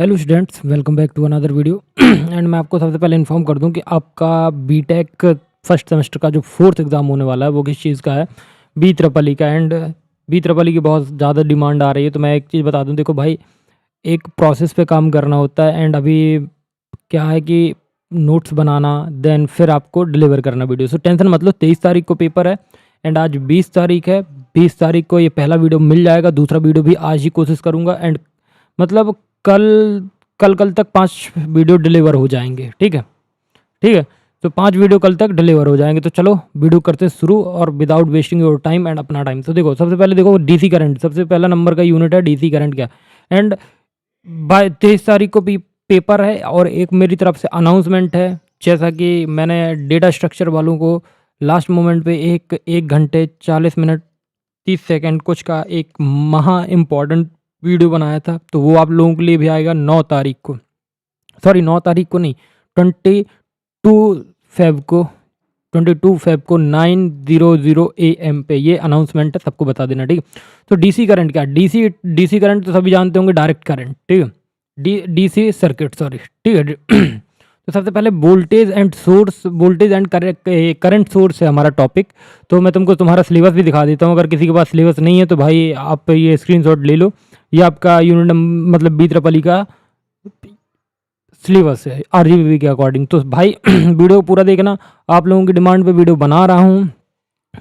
Hello students, welcome back to another video. And मैं आपको सबसे पहले इन्फॉर्म कर दूं कि आपका बीटेक फर्स्ट सेमेस्टर का जो फोर्थ एग्ज़ाम होने वाला है वो किस चीज़ का है, बी ट्रिपल ई का। एंड बी ट्रिपल ई की बहुत ज़्यादा डिमांड आ रही है, तो मैं एक चीज़ बता दूं। देखो भाई, एक प्रोसेस पे काम करना होता है एंड अभी क्या है कि नोट्स बनाना, देन फिर आपको डिलीवर करना वीडियो। सो टेंशन मतलब 23 तारीख को पेपर है एंड आज 20 तारीख है। 20 तारीख को ये पहला वीडियो मिल जाएगा, दूसरा वीडियो भी आज ही कोशिश करूँगा। एंड मतलब कल कल कल तक 5 वीडियो डिलीवर हो जाएंगे। ठीक है, ठीक है। तो 5 वीडियो कल तक डिलीवर हो जाएंगे। तो चलो वीडियो करते शुरू, और without wasting your time and अपना टाइम। तो देखो, सबसे पहले देखो डीसी करंट, सबसे पहला नंबर का यूनिट है डीसी करंट क्या। एंड 23 तारीख को पेपर है और एक मेरी तरफ से अनाउंसमेंट है। जैसा कि मैंने डेटा स्ट्रक्चर वालों को लास्ट मोमेंट पे 1 घंटे 40 मिनट 30 सेकंड कुछ का एक महा इम्पॉर्टेंट वीडियो बनाया था, तो वो आप लोगों के लिए भी आएगा 9 तारीख को। सॉरी, 9 तारीख को नहीं, 22 फेब को 22 फेब को 9:00 AM पे ये अनाउंसमेंट है, सबको बता देना। ठीक है। तो डीसी करंट क्या, डीसी करंट तो सभी जानते होंगे, डायरेक्ट करंट। ठीक है, डीसी सर्किट, सॉरी। ठीक है। तो सबसे पहले voltage and source, voltage and current source है हमारा टॉपिक। तो मैं तुमको तुम्हारा सिलेबस भी दिखा देता हूँ, अगर किसी के पास सिलेबस नहीं है तो भाई आप ये स्क्रीनशॉट ले लो। ये आपका यूनिट मतलब बी ट्रिपल का सिलेबस है आरजीबी के अकॉर्डिंग। तो भाई वीडियो पूरा देखना, आप लोगों की डिमांड पे वीडियो बना रहा हूँ।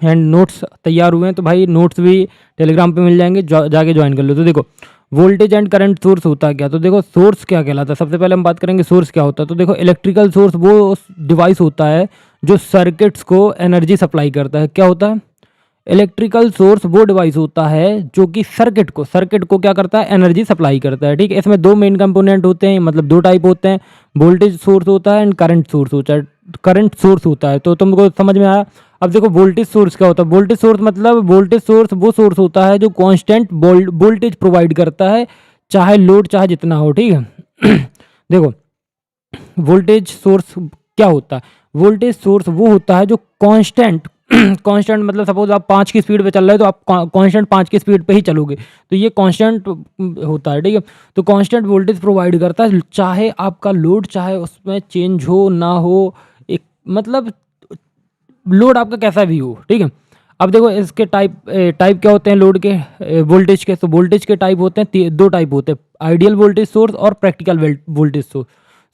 एंड नोट्स तैयार हुए हैं, तो भाई नोट्स भी टेलीग्राम पे मिल जाएंगे, जाके ज्वाइन कर लो। तो देखो, वोल्टेज एंड करंट सोर्स होता है क्या। तो देखो, सोर्स क्या कहलाता है, सबसे पहले हम बात करेंगे सोर्स क्या होता है। तो देखो, इलेक्ट्रिकल सोर्स वो डिवाइस होता है जो सर्किट्स को एनर्जी सप्लाई करता है। क्या होता है, इलेक्ट्रिकल सोर्स वो डिवाइस होता है जो कि सर्किट को क्या करता है, एनर्जी सप्लाई करता है। ठीक है, इसमें दो मेन कंपोनेंट होते हैं, मतलब दो टाइप होते हैं, वोल्टेज सोर्स होता है एंड करंट सोर्स होता है। करंट सोर्स होता है, तो तुमको समझ में आया। अब देखो, वोल्टेज सोर्स क्या होता है। वोल्टेज सोर्स मतलब वोल्टेज सोर्स वो सोर्स होता है जो कांस्टेंट वोल्टेज प्रोवाइड करता है, चाहे लोड चाहे जितना हो। ठीक है। देखो, वोल्टेज सोर्स क्या होता है, वोल्टेज सोर्स वो होता है जो कांस्टेंट कांस्टेंट मतलब सपोज आप 5 की स्पीड पे चल रहे हो, तो आप कांस्टेंट 5 की स्पीड पे ही चलोगे, तो ये कांस्टेंट होता है। ठीक है, तो कांस्टेंट वोल्टेज प्रोवाइड करता है, चाहे आपका लोड चाहे उसमें चेंज हो ना हो, एक मतलब लोड आपका कैसा भी हो। ठीक है। अब देखो, इसके टाइप क्या होते हैं लोड के, वोल्टेज के। तो वोल्टेज के टाइप होते हैं, दो टाइप होते हैं, आइडियल वोल्टेज सोर्स और प्रैक्टिकल वोल्टेज सोर्स।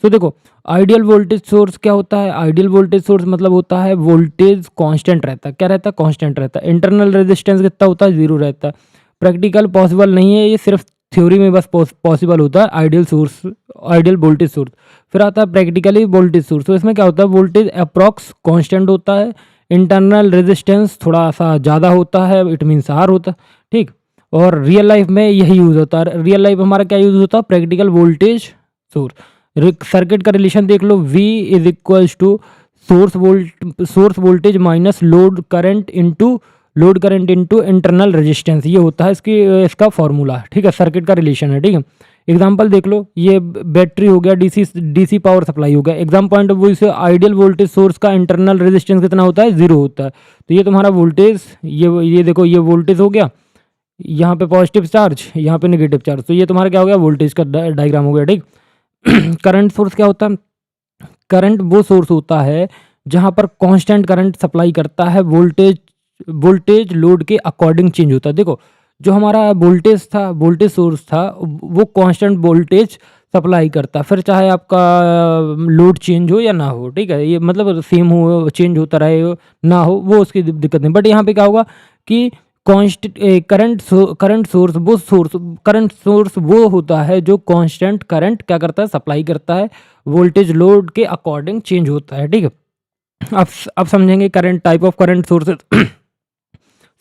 तो देखो, आइडियल वोल्टेज सोर्स क्या होता है, आइडियल वोल्टेज सोर्स मतलब होता है वोल्टेज कांस्टेंट रहता है। क्या रहता है, कांस्टेंट रहता है। इंटरनल रेजिस्टेंस कितना होता है, 0 रहता है। प्रैक्टिकल पॉसिबल नहीं है, ये सिर्फ थ्योरी में बस पॉसिबल होता है ideal source, ideal voltage source. फिर आता है प्रैक्टिकली वोल्टेज सोर्स। तो इसमें क्या होता है, वोल्टेज अप्रॉक्स कांस्टेंट होता है, इंटरनल रेजिस्टेंस थोड़ा सा ज़्यादा होता है, इट मीन्स आर होता है। ठीक, और रियल लाइफ में यही यूज़ होता है। रियल लाइफ हमारा क्या यूज़ होता है, प्रैक्टिकल वोल्टेज सोर्स। सर्किट का रिलेशन देख लो, V is equals to source voltage minus load current into internal resistance, ये होता है इसका फॉर्मूला। ठीक है, सर्किट का रिलेशन है। ठीक है, एग्जाम्पल देख लो, ये बैटरी हो गया, डीसी पावर सप्लाई हो गया। एग्जाम पॉइंट ऑफ व्यू से आइडियल वोल्टेज सोर्स का इंटरनल रेजिस्टेंस कितना होता है, 0 होता है। तो ये तुम्हारा वोल्टेज, ये देखो, ये वोल्टेज हो गया, यहाँ पे पॉजिटिव चार्ज, यहाँ पे नेगेटिव चार्ज, तो ये तुम्हारा क्या हो गया, वोल्टेज का डायग्राम हो गया। ठीक, करंट सोर्स क्या होता है, करंट वो सोर्स होता है जहाँ पर कांस्टेंट करंट सप्लाई करता है, वोल्टेज लोड के अकॉर्डिंग चेंज होता है। देखो, जो हमारा वोल्टेज सोर्स था वो कांस्टेंट वोल्टेज सप्लाई करता है, फिर चाहे आपका लोड चेंज हो या ना हो। ठीक है, ये मतलब सेम हो, चेंज होता रहे हो ना हो, वो उसकी दिक्कत नहीं। बट यहाँ पे क्या होगा कि करंट सोर्स वो होता है जो कांस्टेंट करंट क्या करता है, सप्लाई करता है, वोल्टेज लोड के अकॉर्डिंग चेंज होता है। ठीक है, अब समझेंगे current, type of current sources.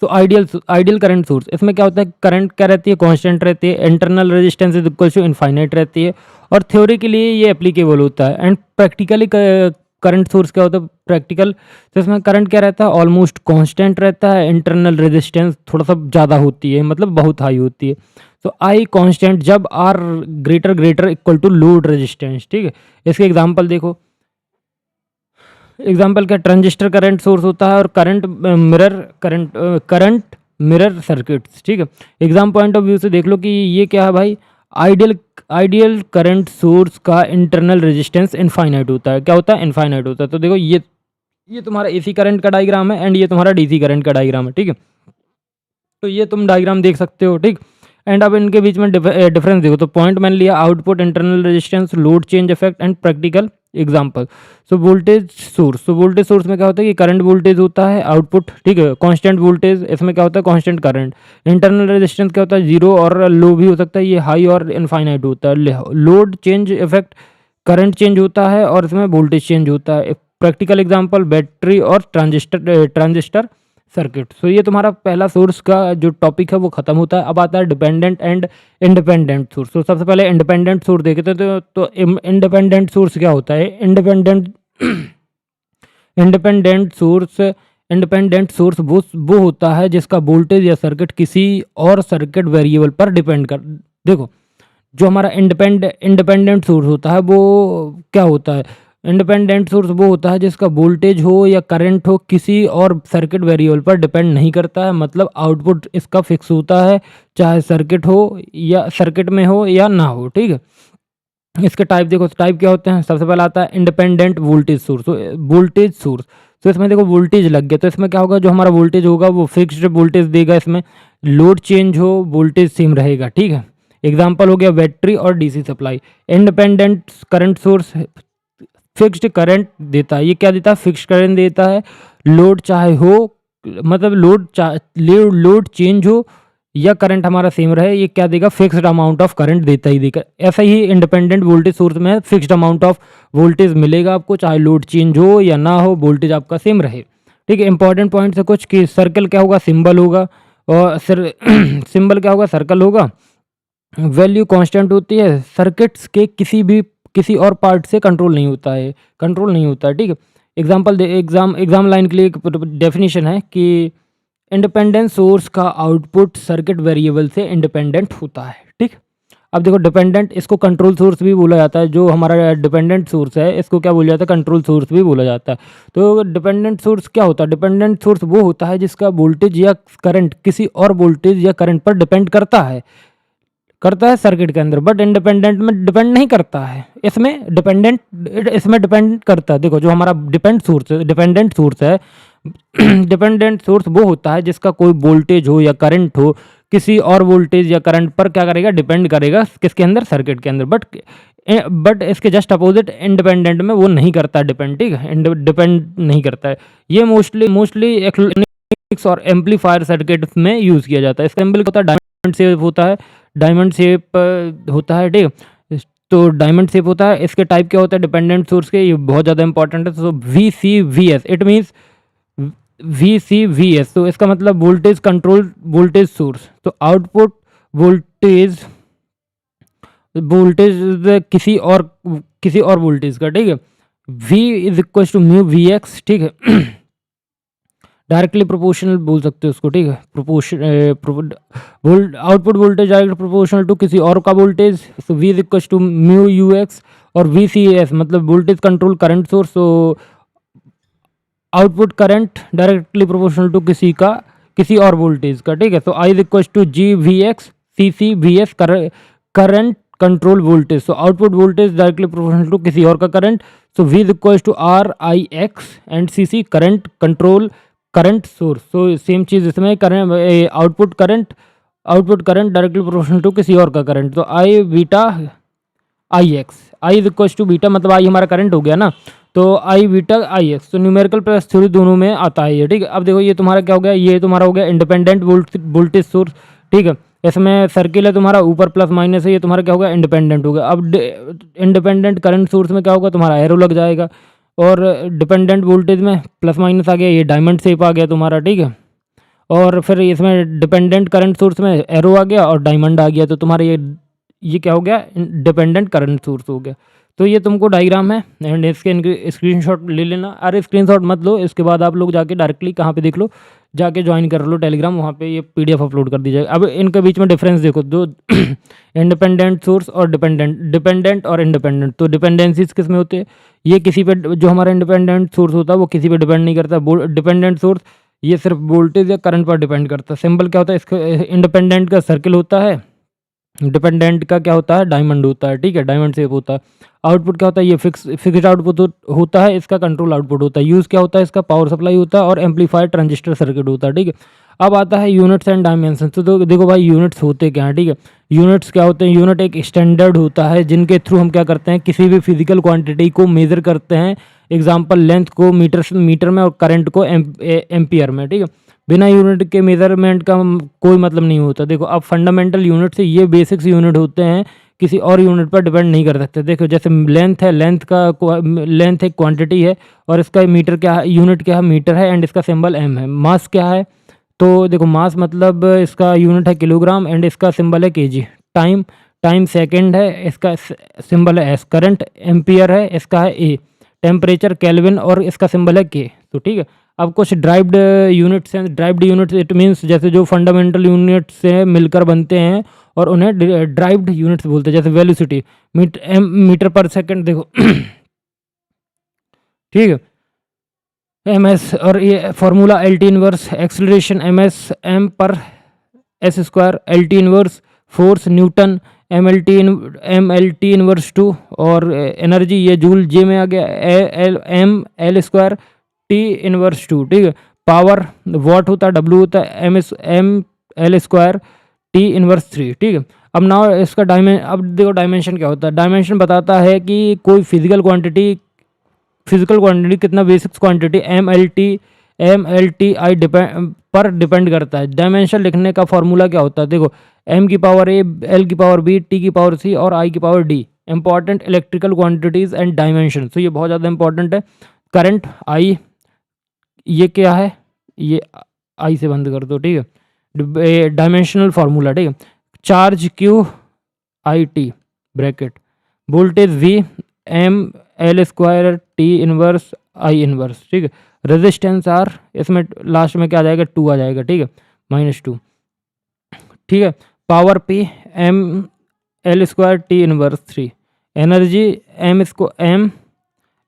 तो आइडियल करंट सोर्स, इसमें क्या होता है, करंट क्या रहती है, कांस्टेंट रहती है, internal resistance is equal to infinite रहती है, और थ्योरी के लिए ये एप्लीकेबल होता है। एंड प्रैक्टिकली करंट सोर्स क्या होता है, प्रैक्टिकल, तो इसमें करंट क्या रहता है, ऑलमोस्ट कांस्टेंट रहता है, इंटरनल रेजिस्टेंस थोड़ा सा ज़्यादा होती है, मतलब बहुत हाई होती है। तो आई कांस्टेंट जब R greater equal to load resistance. ठीक है, इसके एग्जांपल देखो, एग्जाम्पल क्या, ट्रांजिस्टर करंट सोर्स होता है, और करंट मिरर सर्किट्स। ठीक है, एग्जाम पॉइंट ऑफ व्यू से देख लो कि ये क्या है भाई, आइडियल आइडियल करंट सोर्स का इंटरनल रेजिस्टेंस इनफाइनाइट होता है। क्या होता है? इनफाइनाइट होता है। तो देखो ये तुम्हारा एसी करंट का डायग्राम है एंड ये तुम्हारा डीसी करंट का डायग्राम है, ठीक है। तो ये तुम डायग्राम देख सकते हो, ठीक। एंड अब इनके बीच में डिफरेंस देखो। तो पॉइंट मैंने लिया output, internal resistance, load change effect and practical example. So voltage source, तो वोल्टेज सोर्स में क्या होता है कि करंट वोल्टेज होता है, आउटपुट, ठीक है, कांस्टेंट वोल्टेज, इसमें क्या होता है कांस्टेंट करंट। इंटरनल रेजिस्टेंस क्या होता है? जीरो और लो भी हो सकता है, ये हाई और इनफाइनाइट होता है। Load change effect, current change होता है और इसमें वोल्टेज चेंज होता है। प्रैक्टिकल एग्जांपल बैटरी और ट्रांजिस्टर सर्किट। सो ये तुम्हारा पहला सोर्स का जो टॉपिक है वो खत्म होता है। अब आता है डिपेंडेंट एंड इंडिपेंडेंट सोर्स। तो सबसे पहले इंडिपेंडेंट सोर्स देखते हैं। तो इंडिपेंडेंट सोर्स क्या होता है? इंडिपेंडेंट सोर्स वो होता है जिसका वोल्टेज या सर्किट किसी और सर्किट वेरिएबल पर डिपेंड कर। देखो, जो हमारा इंडिपेंडेंट सोर्स होता है वो क्या होता है? इंडिपेंडेंट सोर्स वो होता है जिसका वोल्टेज हो या करंट हो किसी और सर्किट वेरिएबल पर डिपेंड नहीं करता है। मतलब आउटपुट इसका फिक्स होता है, चाहे सर्किट हो या सर्किट में हो या ना हो, ठीक है। इसके टाइप देखो, टाइप क्या होते हैं? सबसे पहले आता है independent voltage source. Voltage source, तो इसमें देखो वोल्टेज लग गया, तो इसमें क्या होगा? जो हमारा वोल्टेज होगा वो फिक्स्ड वोल्टेज देगा। इसमें लोड चेंज हो, वोल्टेज सेम रहेगा, ठीक है। एग्जाम्पल हो गया बैटरी और DC supply. Independent current source fixed current देता है। ये क्या देता है? फिक्स्ड करंट देता है। लोड चाहे हो, मतलब लोड चेंज हो या करंट हमारा सेम रहे, ये क्या देगा? फिक्स्ड अमाउंट ऑफ करंट देता ही देगा। ऐसा ही इंडिपेंडेंट वोल्टेज सोर्स में फिक्स्ड अमाउंट ऑफ वोल्टेज मिलेगा आपको, चाहे लोड चेंज हो या ना हो, वोल्टेज आपका सेम रहे, ठीक है। इंपॉर्टेंट पॉइंट्स है कुछ कि सर्कल क्या होगा? सिंबल होगा, और सिंबल क्या होगा? सर्कल होगा। वैल्यू कांस्टेंट होती है। सर्किट्स के किसी और पार्ट से कंट्रोल नहीं होता है, ठीक है। एग्जाम लाइन के लिए एक डेफिनेशन है कि इंडिपेंडेंट सोर्स का आउटपुट सर्किट वेरिएबल से इंडिपेंडेंट होता है, ठीक। अब देखो डिपेंडेंट, इसको कंट्रोल सोर्स भी बोला जाता है। जो हमारा डिपेंडेंट सोर्स है इसको क्या बोला जाता है? कंट्रोल सोर्स भी बोला जाता है। तो डिपेंडेंट सोर्स क्या होता है? डिपेंडेंट सोर्स वो होता है जिसका वोल्टेज या करंट किसी और वोल्टेज या करंट पर डिपेंड करता है सर्किट के अंदर, बट इंडिपेंडेंट में डिपेंड नहीं करता है। इसमें डिपेंड करता है। देखो, जो हमारा डिपेंडेंट सोर्स है डिपेंडेंट सोर्स वो होता है जिसका कोई वोल्टेज हो या करंट हो किसी और वोल्टेज या करंट पर क्या करेगा? डिपेंड करेगा किसके अंदर? सर्किट के अंदर। बट इसके जस्ट अपोजिट इंडिपेंडेंट में वो नहीं करता डिपेंड, ठीक है, डिपेंड नहीं करता है। ये मोस्टली इलेक्ट्रॉनिक्स और एम्पलीफायर सर्किट में यूज़ किया जाता है। इसका सिंबल होता है डायमंड शेप होता है, ठीक है। तो डायमंड शेप होता है। इसके टाइप क्या होता है डिपेंडेंट सोर्स के? ये बहुत ज़्यादा इंपॉर्टेंट है। तो VCVS, इट मीन्स VCVS, तो इसका मतलब वोल्टेज कंट्रोल वोल्टेज सोर्स। तो आउटपुट वोल्टेज किसी और वोल्टेज का, ठीक है। V is equal to mu VX, ठीक है। डायरेक्टली प्रोपोर्शनल बोल सकते हो उसको, ठीक है। Output voltage direct proportional to किसी और का वोल्टेज। So V is equal to mu UX। और VCS मतलब वोल्टेज कंट्रोल करंट सोर्स। तो output current directly proportional to किसी और वोल्टेज का, ठीक है। तो I is equal to GVX CCVS current control voltage. So output voltage directly proportional to किसी और का current. So V is equal to RIX and CC current control current source. तो सेम चीज़ इसमें current output current directly proportional to किसी और का current. तो I beta IX, I is equal to beta, मतलब I हमारा करंट हो गया ना, तो I बीटा IX। तो न्यूमेरिकल प्लस थ्योरी दोनों में आता है ये, ठीक है। अब देखो ये तुम्हारा क्या हो गया? ये तुम्हारा हो गया इंडिपेंडेंट वोल्टेज सोर्स, ठीक है। इसमें सर्किल है तुम्हारा, ऊपर प्लस माइनस है, ये तुम्हारा क्या होगा? इंडिपेंडेंट हो गया। अब इंडिपेंडेंट करंट सोर्स में क्या होगा? तुम्हारा एरो लग जाएगा। और डिपेंडेंट वोल्टेज में प्लस माइनस आ गया, ये डायमंड शेप आ गया तुम्हारा, ठीक है। और फिर इसमें डिपेंडेंट करंट सोर्स में एरो आ गया और डायमंड आ गया, तो तुम्हारा ये क्या हो गया? डिपेंडेंट करंट सोर्स हो गया। तो ये तुमको डायग्राम है एंड इसके स्क्रीनशॉट ले लेना। अरे स्क्रीनशॉट मत लो, इसके बाद आप लोग जाके डायरेक्टली कहाँ पे देख लो, जाके ज्वाइन कर लो टेलीग्राम, वहाँ पे ये PDF अपलोड कर दी जाएगी। अब इनके बीच में डिफरेंस देखो, दो इंडिपेंडेंट सोर्स और डिपेंडेंट और इंडिपेंडेंट। तो डिपेंडेंसीज किस में होते हैं? ये किसी पे, जो हमारा इंडिपेंडेंट सोर्स होता है वो किसी पे डिपेंड नहीं करता। डिपेंडेंट सोर्स ये सिर्फ वोल्टेज या करंट पर डिपेंड करता है। सिंबल क्या होता है इसका? इंडिपेंडेंट का सर्किल होता है डिपेंडेंट का क्या होता है, डायमंड होता है, ठीक है, डायमंड शेप होता है। आउटपुट क्या होता है, ये फिक्स्ड आउटपुट होता है, इसका कंट्रोल आउटपुट होता है। यूज़ क्या होता है, इसका पावर सप्लाई होता है और एम्पलीफायर ट्रांजिस्टर सर्किट होता है, ठीक है। अब आता है यूनिट्स एंड डायमेंशन। तो देखो भाई यूनिट्स होते क्या हैं, ठीक है। यूनिट्स क्या होते हैं, यूनिट एक स्टैंडर्ड होता है जिनके थ्रू हम क्या करते हैं, किसी भी फिजिकल क्वांटिटी को मेजर करते हैं। एग्जाम्पल, लेंथ को मीटर में और करंट को एम्पियर में, ठीक है। बिना यूनिट के मेजरमेंट का कोई मतलब नहीं होता। देखो अब फंडामेंटल यूनिट से ये बेसिक्स यूनिट होते हैं, किसी और यूनिट पर डिपेंड नहीं कर सकते। देखो जैसे लेंथ है, लेंथ एक क्वांटिटी है और इसका मीटर क्या है, यूनिट क्या है, मीटर है एंड इसका सिंबल एम है। मास क्या है, तो देखो मास मतलब इसका यूनिट है किलोग्राम एंड इसका सिंबल है केजी। टाइम सेकंड है, इसका सिंबल है एस। करंट एम्पियर है, इसका है ए। टेम्परेचर केल्विन और इसका सिंबल है के। तो ठीक है, अब कुछ ड्राइव्ड यूनिट्स हैं। ड्राइव्ड यूनिट्स इट मीन्स जैसे जो फंडामेंटल यूनिट से मिलकर बनते हैं और उन्हें ड्राइव्ड यूनिट्स बोलते हैं। जैसे वेलोसिटी मीटर पर सेकंड, देखो ठीक है, एम एस। और ये formula L T inverse. Acceleration M S M पर S square. L T inverse force newton M L T inverse 2। और एनर्जी ये जूल जे में आ गया, M L square T inverse 2, ठीक है। पावर वॉट होता है, डब्ल्यू होता है, M L square T inverse 3, ठीक है। अब नाउ इसका अब देखो डायमेंशन क्या होता है। डायमेंशन बताता है कि कोई फिजिकल क्वांटिटी कितना basic quantity M L T I पर डिपेंड करता है। डायमेंशन लिखने का फॉर्मूला क्या होता है, देखो एम की पावर ए, एल की पावर बी, टी की पावर सी और आई की power D. Important electrical quantities and dimension, तो ये बहुत ज़्यादा इंपॉर्टेंट है। करंट आई, ये क्या है, ये आई से बंद कर दो, ठीक है। डायमेंशनल फार्मूला, ठीक है। Charge Q I T bracket. Voltage V M L square T inverse I inverse, ठीक है। रेजिस्टेंस आर, इसमें लास्ट में क्या आ जाएगा, 2 आ जाएगा, ठीक है, -2, ठीक है। Power P M L square T inverse 3। Energy M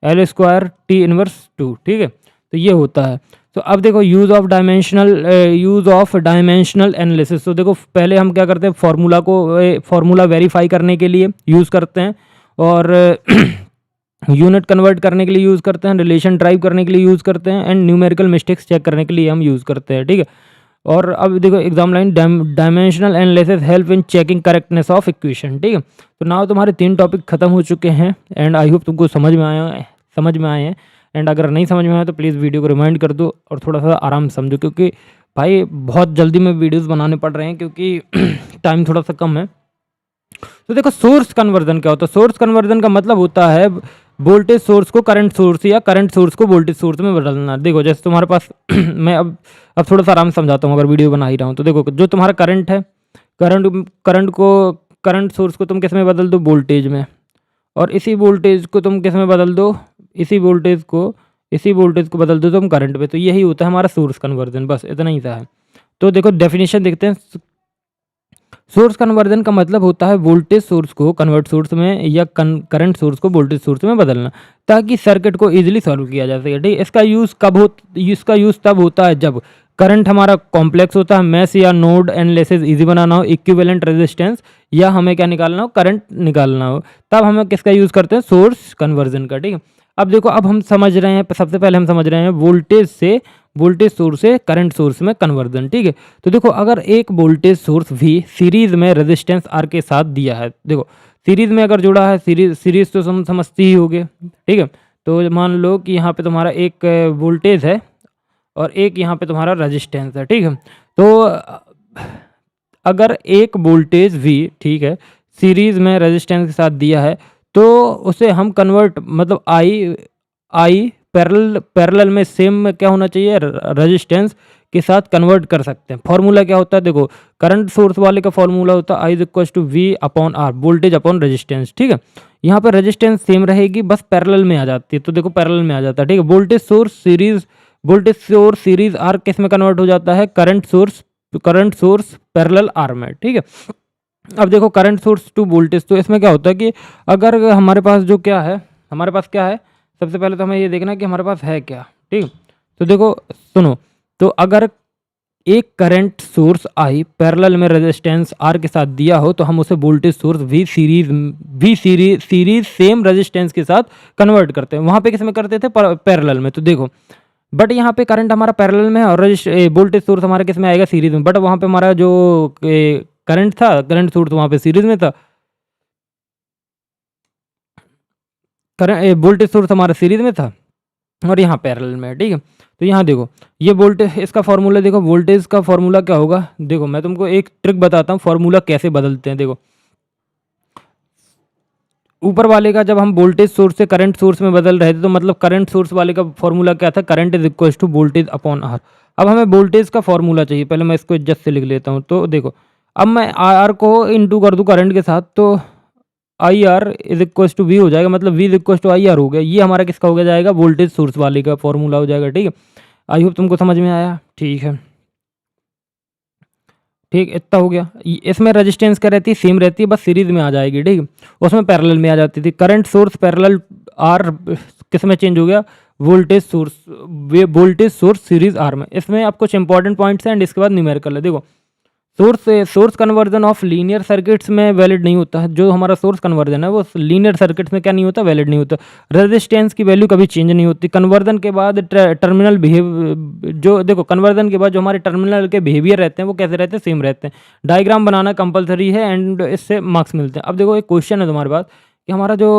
L square T inverse 2, ठीक है। तो ये होता है। तो अब देखो यूज़ ऑफ डायमेंशनल एनालिसिस। तो देखो पहले हम क्या करते हैं, फार्मूला वेरीफाई करने के लिए यूज़ करते हैं और यूनिट कन्वर्ट करने के लिए यूज़ करते हैं, रिलेशन ड्राइव करने के लिए यूज़ करते हैं एंड न्यूमेरिकल मिस्टेक्स चेक करने के लिए हम यूज़ करते हैं, ठीक है। और अब देखो exam line, dimensional analysis help in checking correctness of equation, ठीक है। तो नाउ तुम्हारे 3 टॉपिक खत्म हो चुके हैं एंड आई होप तुमको समझ में आए हैं। एंड अगर नहीं समझ में आया तो प्लीज़ वीडियो को रिमाइंड कर दो और थोड़ा सा आराम से समझो, क्योंकि भाई बहुत जल्दी में वीडियोस बनाने पड़ रहे हैं क्योंकि टाइम थोड़ा सा कम है। तो देखो सोर्स कन्वर्जन क्या होता है। सोर्स कन्वर्जन का मतलब होता है वोल्टेज सोर्स को करंट सोर्स या करंट सोर्स को वोल्टेज सोर्स में बदलना। देखो जैसे तुम्हारे पास मैं अब थोड़ा सा आराम से समझाता हूँ अगर वीडियो बना ही रहा हूँ। तो देखो जो तुम्हारा करंट है, करंट सोर्स को तुम किस में बदल दो, वोल्टेज में। और इसी वोल्टेज को तुम किस में बदल दो, इसी वोल्टेज को बदल दो तुम करंट पे। तो यही होता है हमारा सोर्स कन्वर्जन, बस इतना ही सा है। तो देखो डेफिनेशन देखते हैं। सोर्स कन्वर्जन का मतलब होता है वोल्टेज सोर्स को कन्वर्ट सोर्स में या करंट सोर्स को वोल्टेज सोर्स में बदलना, ताकि सर्किट को इजीली सॉल्व किया जा सके, ठीक। इसका यूज़ तब होता है जब करंट हमारा कॉम्प्लेक्स होता है, मैश या नोड एनालिसिस इजी बनाना हो, इक्विवेलेंट रेजिस्टेंस, या हमें क्या निकालना हो, करंट निकालना हो, तब हमें किसका यूज़ करते हैं, सोर्स कन्वर्जन का, ठीक है। अब देखो अब हम समझ रहे हैं, सबसे पहले हम समझ रहे हैं वोल्टेज सोर्स से करंट सोर्स में कन्वर्जन, ठीक है। तो देखो अगर एक वोल्टेज सोर्स भी सीरीज में रेजिस्टेंस आर के साथ दिया है, देखो सीरीज में अगर जुड़ा है, सीरीज तो समझते ही होगे, ठीक है। तो मान लो कि यहाँ पे तुम्हारा एक वोल्टेज है और एक यहाँ पे तुम्हारा रेजिस्टेंस है, ठीक है। तो अगर एक वोल्टेज भी, ठीक है, सीरीज में रेजिस्टेंस के साथ दिया है तो उसे हम कन्वर्ट मतलब आई पैरेलल में सेम में क्या होना चाहिए, रेजिस्टेंस के साथ कन्वर्ट कर सकते हैं। फॉर्मूला क्या होता है, देखो करंट सोर्स वाले का फॉर्मूला होता है I equal to V upon R, voltage upon resistance, ठीक है। यहाँ पर रेजिस्टेंस सेम रहेगी, बस पैरेलल में आ जाती है। तो देखो पैरेलल में आ जाता है, ठीक है। वोल्टेज सोर्स सीरीज आर किस में कन्वर्ट हो जाता है, करंट सोर्स पैरेलल आर में, ठीक है। अब देखो करंट सोर्स टू वोल्टेज, तो इसमें क्या होता है कि अगर हमारे पास क्या है, सबसे पहले तो हमें ये देखना है कि हमारे पास है क्या, ठीक। तो देखो सुनो, तो अगर एक करंट सोर्स आई पैरेलल में रेजिस्टेंस आर के साथ दिया हो तो हम उसे voltage source V series same resistance के साथ कन्वर्ट करते हैं। वहाँ पे किस में करते थे? पैरेलल में। तो देखो बट यहाँ पे करंट हमारा पैरेलल में है और वोल्टेज सोर्स हमारा किस में आएगा? सीरीज में। बट वहाँ पे हमारा जो करंट था, करंट सोर्स वहाँ पे सीरीज में था, करंट वोल्टेज सोर्स हमारा सीरीज में था और यहाँ पैरेलल में है। ठीक है, तो यहाँ देखो ये वोल्टेज, इसका फॉर्मूला देखो, वोल्टेज का फॉर्मूला क्या होगा? देखो मैं तुमको एक ट्रिक बताता हूँ फॉर्मूला कैसे बदलते हैं। देखो ऊपर वाले का जब हम वोल्टेज सोर्स से करंट सोर्स में बदल रहे थे तो मतलब करंट सोर्स वाले का फॉर्मूला क्या था? Current is equal to voltage upon R. अब हमें वोल्टेज का फॉर्मूला चाहिए, पहले मैं इसको एडजस्ट से लिख लेता हूँ। तो देखो अब मैं आर को इंटू कर दूँ करंट के साथ, तो I R is equal to V हो जाएगा, मतलब V is equal to I R हो गया। ये हमारा किसका हो गया जाएगा? वोल्टेज सोर्स वाले का फॉर्मूला हो जाएगा। ठीक है, आई होप तुमको समझ में आया। ठीक है, ठीक इतना हो गया। इसमें रेजिस्टेंस क्या रहती है? सेम रहती है, बस सीरीज में आ जाएगी। ठीक है, उसमें पैरेलल में आ जाती थी। करंट सोर्स पैरेलल आर किस में चेंज हो गया? वोल्टेज सोर्स सीरीज आर में। इसमें आप कुछ इंपॉर्टेंट पॉइंट्स हैं एंड इसके बाद न्यूमेरिकल है। देखो source conversion of linear circuits में वैलिड नहीं होता है। जो हमारा सोर्स कन्वर्जन है वो लीनियर सर्किट्स में क्या नहीं होता? वैलिड नहीं होता। रेजिस्टेंस की वैल्यू कभी चेंज नहीं होती। कन्वर्जन के बाद टर्मिनल जो देखो कन्वर्जन के बाद जो हमारे टर्मिनल के बिहेवियर रहते हैं वो कैसे रहते हैं? सेम रहते हैं। डायग्राम बनाना कंपलसरी है एंड इससे मार्क्स मिलते हैं। अब देखो एक क्वेश्चन है तुम्हारे पास कि हमारा जो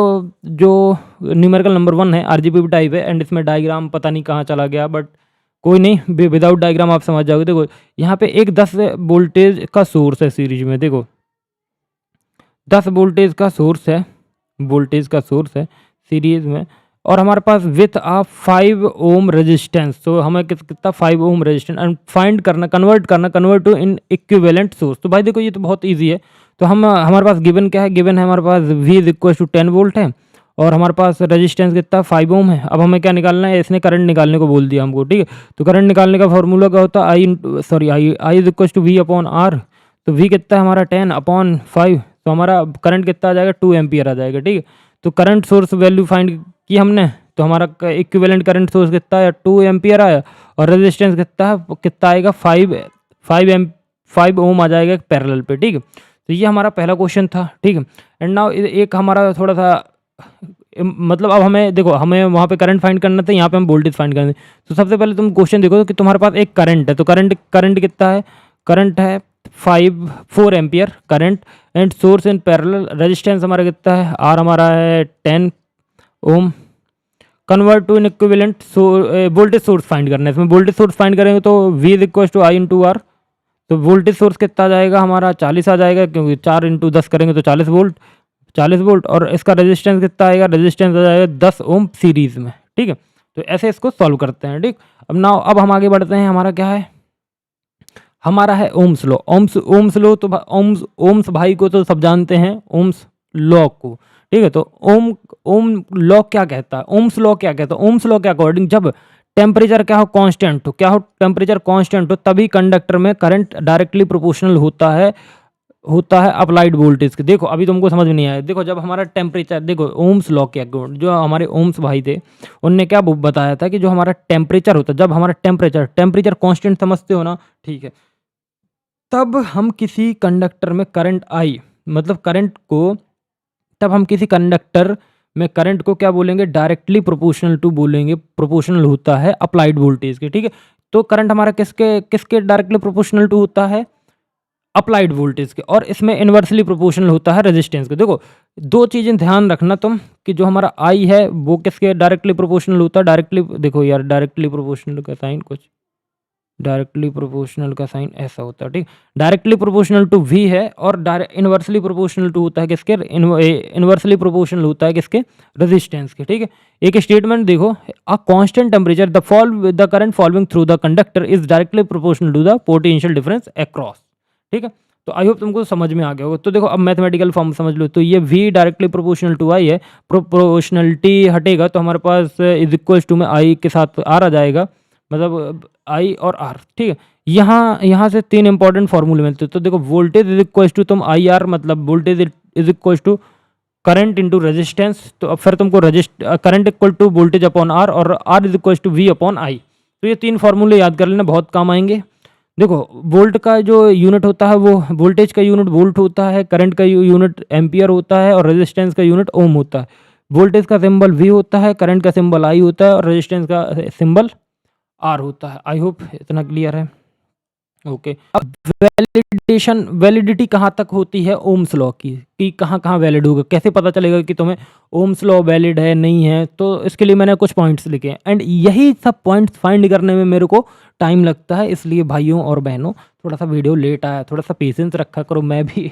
जो न्यूमेरिकल नंबर 1 है आरजीबी टाइप है एंड इसमें डायग्राम पता नहीं कहाँ चला गया, बट कोई नहीं, विदाउट डायग्राम आप समझ जाओगे। देखो यहाँ पे एक 10 वोल्टेज का सोर्स है सीरीज में। देखो 10 वोल्टेज का सोर्स है, वोल्टेज का सोर्स है सीरीज में, और हमारे पास विथ आ 5 ओम रेजिस्टेंस। तो हमें कितना? 5 ओम रेजिस्टेंस एंड फाइंड करना, convert to in equivalent source. तो भाई देखो ये तो बहुत ईजी है। तो हमारे पास गिवन क्या है? गिवन है हमारे पास V is equal to 10 volt है और हमारे पास रेजिस्टेंस कितना? 5 ओम है। अब हमें क्या निकालना है? इसने करंट निकालने को बोल दिया हमको। ठीक है, तो करंट निकालने का फॉर्मूला क्या होता है? I is equal to V upon R. तो वी कितना है हमारा? 10 अपॉन 5। तो हमारा करंट कितना आ जाएगा? 2 एम्पियर आ जाएगा। ठीक है, तो करंट सोर्स वैल्यू फाइंड की हमने, तो हमारा इक्विवेलेंट करंट सोर्स कितना है? 2 एम्पियर आया और रेजिस्टेंस कितना है? कितना आएगा? 5 ओम आ जाएगा पैरेलल पे। ठीक है, तो ये हमारा पहला क्वेश्चन था। ठीक है, एंड नाउ एक हमारा थोड़ा सा मतलब अब हमें देखो हमें वहाँ पे करंट फाइंड करना था, यहाँ पे हम वोल्टेज फाइंड करना है। तो सबसे पहले तुम क्वेश्चन देखो कि तुम्हारे पास एक करंट है। तो करंट कितना है? करंट है 4 ampere current and source in parallel. Resistance हमारा कितना है? आर हमारा है 10 ohm. Convert to in equivalent voltage source find करना है। इसमें वोल्टेज सोर्स फाइंड करेंगे तो V is equal to I into R. तो वोल्टेज सोर्स कितना आ जाएगा हमारा? 40 आ जाएगा, क्योंकि 4 इंटू 10 करेंगे तो 40 वोल्ट। और इसका रेजिस्टेंस कितना आएगा? रेजिस्टेंस आ जाएगा 10 ओम सीरीज में। ठीक है, तो ऐसे इसको सॉल्व करते हैं। ठीक, अब हम आगे बढ़ते हैं। हमारा क्या है? हमारा है ओम्स लॉ। ओम्स लॉ तो ओम्स भाई को तो सब जानते हैं, ओम्स लॉ को। ठीक है, तो ओम लॉ क्या कहता है? ओम्स लॉ क्या कहता है? ओम्स लॉ के अकॉर्डिंग जब टेम्परेचर क्या हो? कांस्टेंट हो। क्या हो? टेम्परेचर कांस्टेंट हो, तभी कंडक्टर में करंट डायरेक्टली प्रोपोर्शनल होता है अप्लाइड वोल्टेज के। देखो अभी तुमको समझ में नहीं आया। देखो जब हमारा टेम्परेचर, देखो ओम्स लॉ के अकॉर्डिंग जो हमारे ओम्स भाई थे उनने क्या बताया था कि जो हमारा टेम्परेचर होता है, जब हमारा टेम्परेचर कांस्टेंट समझते हो ना? ठीक है, तब हम किसी कंडक्टर में करंट आई, मतलब करंट को, तब हम किसी कंडक्टर में करंट को क्या बोलेंगे? डायरेक्टली प्रोपोर्शनल टू बोलेंगे। प्रोपोर्शनल होता है अप्लाइड वोल्टेज के। ठीक है, तो करंट हमारा किसके डायरेक्टली प्रोपोर्शनल टू होता है? अप्लाइड वोल्टेज के। और इसमें इन्वर्सली प्रोपोर्शनल होता है रेजिस्टेंस के। देखो दो चीज़ें ध्यान रखना तुम कि जो हमारा आई है वो किसके डायरेक्टली प्रोपोर्शनल होता है? डायरेक्टली, देखो यार डायरेक्टली प्रोपोर्शनल का साइन कुछ, डायरेक्टली प्रोपोर्शनल का साइन ऐसा होता है। ठीक, डायरेक्टली प्रोपोर्शनल टू V है और इन्वर्सली प्रोपोर्शनल टू होता है किसके? इन्वर्सली प्रोपोर्शनल होता है किसके? रेजिस्टेंस के। ठीक है, एक स्टेटमेंट देखो, a constant temperature the current following through the conductor is directly proportional to the potential difference across. ठीक है, तो आई होप तुमको समझ में आ गया होगा। तो देखो अब मैथमेटिकल फॉर्म समझ लो। तो ये V directly proportional to I है। प्रोपोर्शनलिटी हटेगा तो हमारे पास इज इक्वल टू में I के साथ R आ जाएगा, मतलब I और R। ठीक है, यहाँ से 3 इंपॉर्टेंट फॉर्मूले मिलते हैं। तो देखो वोल्टेज इज इक्वल टू तुम IR, मतलब voltage is equal to current into resistance. तो अब फिर तुमको current equal to voltage upon R और R is equal to V upon I। तो ये 3 फॉर्मूले याद कर लेना, बहुत काम आएंगे। देखो वोल्ट का जो यूनिट होता है वो वोल्टेज का यूनिट वोल्ट होता है, करंट का यूनिट एम्पियर होता है और रेजिस्टेंस का यूनिट ओम होता है। वोल्टेज का सिंबल वी होता है, करंट का सिंबल आई होता है और रेजिस्टेंस का सिंबल आर होता है। आई होप इतना क्लियर है। ओके, अब वैलिडिटी कहाँ तक होती है ओम्स लॉ की, कि कहाँ कहाँ वैलिड होगा, कैसे पता चलेगा कि तुम्हें ओम्स लॉ वैलिड है नहीं है। तो इसके लिए मैंने कुछ पॉइंट्स लिखे हैं एंड यही सब पॉइंट्स फाइंड करने में मेरे को टाइम लगता है, इसलिए भाइयों और बहनों थोड़ा सा वीडियो लेट आया, थोड़ा सा पेशेंस रखा करो, मैं भी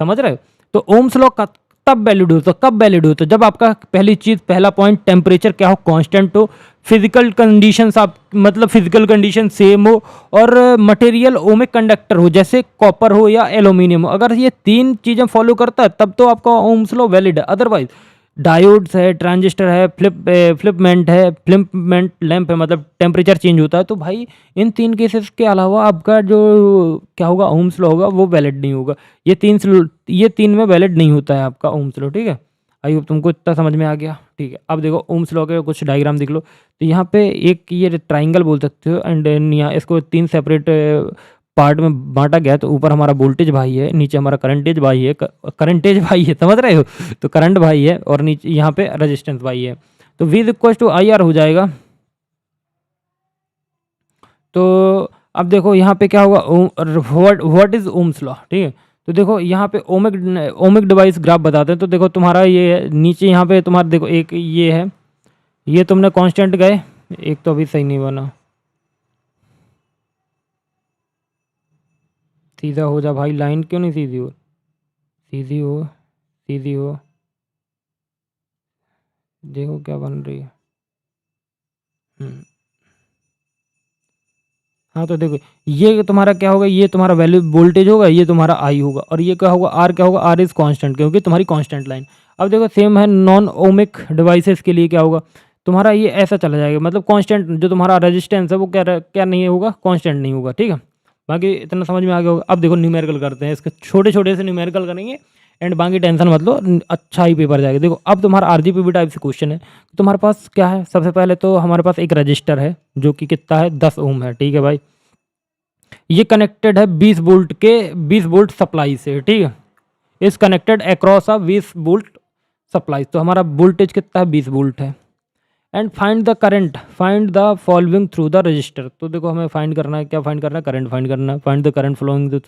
समझ रहे हो। तो ओम्स लॉ का तब वैलिड होता, कब वैलिड होता, जब आपका पहली चीज़, पहला पॉइंट, टेम्परेचर क्या हो, कांस्टेंट हो, फिजिकल कंडीशंस आप मतलब फिजिकल कंडीशन सेम हो और मटेरियल ओमिक कंडक्टर हो, जैसे कॉपर हो या एल्यूमिनियम हो। अगर ये तीन चीज़ें फॉलो करता है तब तो आपका ओम्स लॉ वैलिड है। अदरवाइज डायोड्स है, ट्रांजिस्टर है, फ्लिपमेंट लैंप है, मतलब टेम्परेचर चेंज होता है, तो भाई इन तीन केसेस के अलावा आपका जो क्या होगा ओम्स लॉ होगा वो वैलिड नहीं होगा। ये तीन में वैलिड नहीं होता है आपका ओम्स लॉ। ठीक है, आई होप तुमको इतना समझ में आ गया। ठीक है, अब देखो ओम्स लॉ के कुछ डायग्राम देख लो। तो यहाँ पे एक ये ट्राइंगल बोल सकते हो एंड यहाँ इसको तीन सेपरेट पार्ट में बांटा गया। तो ऊपर हमारा वोल्टेज भाई है, नीचे हमारा करंटेज भाई है, समझ रहे हो, तो करंट भाई है और नीचे यहाँ पे रेजिस्टेंस भाई है। तो V equal to I R हो जाएगा। तो अब देखो यहाँ पे क्या होगा, व्हाट इज ओम्स लॉ। ठीक है, तो देखो यहाँ पे ओमिक डिवाइस ग्राफ बताते हैं। तो देखो तुम्हारा ये है, नीचे यहाँ पे तुम्हारा देखो एक ये है, ये तुमने कांस्टेंट गए, एक तो अभी सही नहीं बना, सीधा हो जा भाई, लाइन क्यों नहीं सीधी हो, सीधी हो, सीधी हो, देखो क्या बन रही है। हम्म, हाँ तो देखो ये तुम्हारा क्या होगा, ये तुम्हारा वैल्यू वोल्टेज होगा, ये तुम्हारा आई होगा और ये क्या होगा आर, क्या होगा आर इज कांस्टेंट, क्योंकि तुम्हारी कांस्टेंट लाइन। अब देखो सेम है नॉन ओमिक डिवाइसेस के लिए, क्या होगा तुम्हारा ये ऐसा चला जाएगा, मतलब कांस्टेंट जो तुम्हारा रेजिस्टेंस है वो क्या नहीं होगा, कांस्टेंट नहीं होगा। ठीक है, बाकी इतना समझ में आ गया होगा। अब देखो न्यूमेरिकल करते हैं, इसके छोटे छोटे से न्यूमेरिकल करेंगे एंड बाकी टेंशन मत लो, अच्छा ही पेपर जाएगा। देखो अब तुम्हारा आरजीपीवी टाइप से क्वेश्चन है, तुम्हारे पास क्या है, सबसे पहले तो हमारे पास एक रजिस्टर है जो कि कितना है 10 ओम है। ठीक है भाई, ये कनेक्टेड है 20 वोल्ट सप्लाई से। ठीक है, इस connected across a 20 volt supply, तो हमारा वोल्टेज कितना है 20 वोल्ट है। And find the current, find the following through the register. तो देखो हमें फाइंड करना है, क्या फाइंड करना है, करंट फाइंड करना है, फाइंड द करंट फ्लोइंग।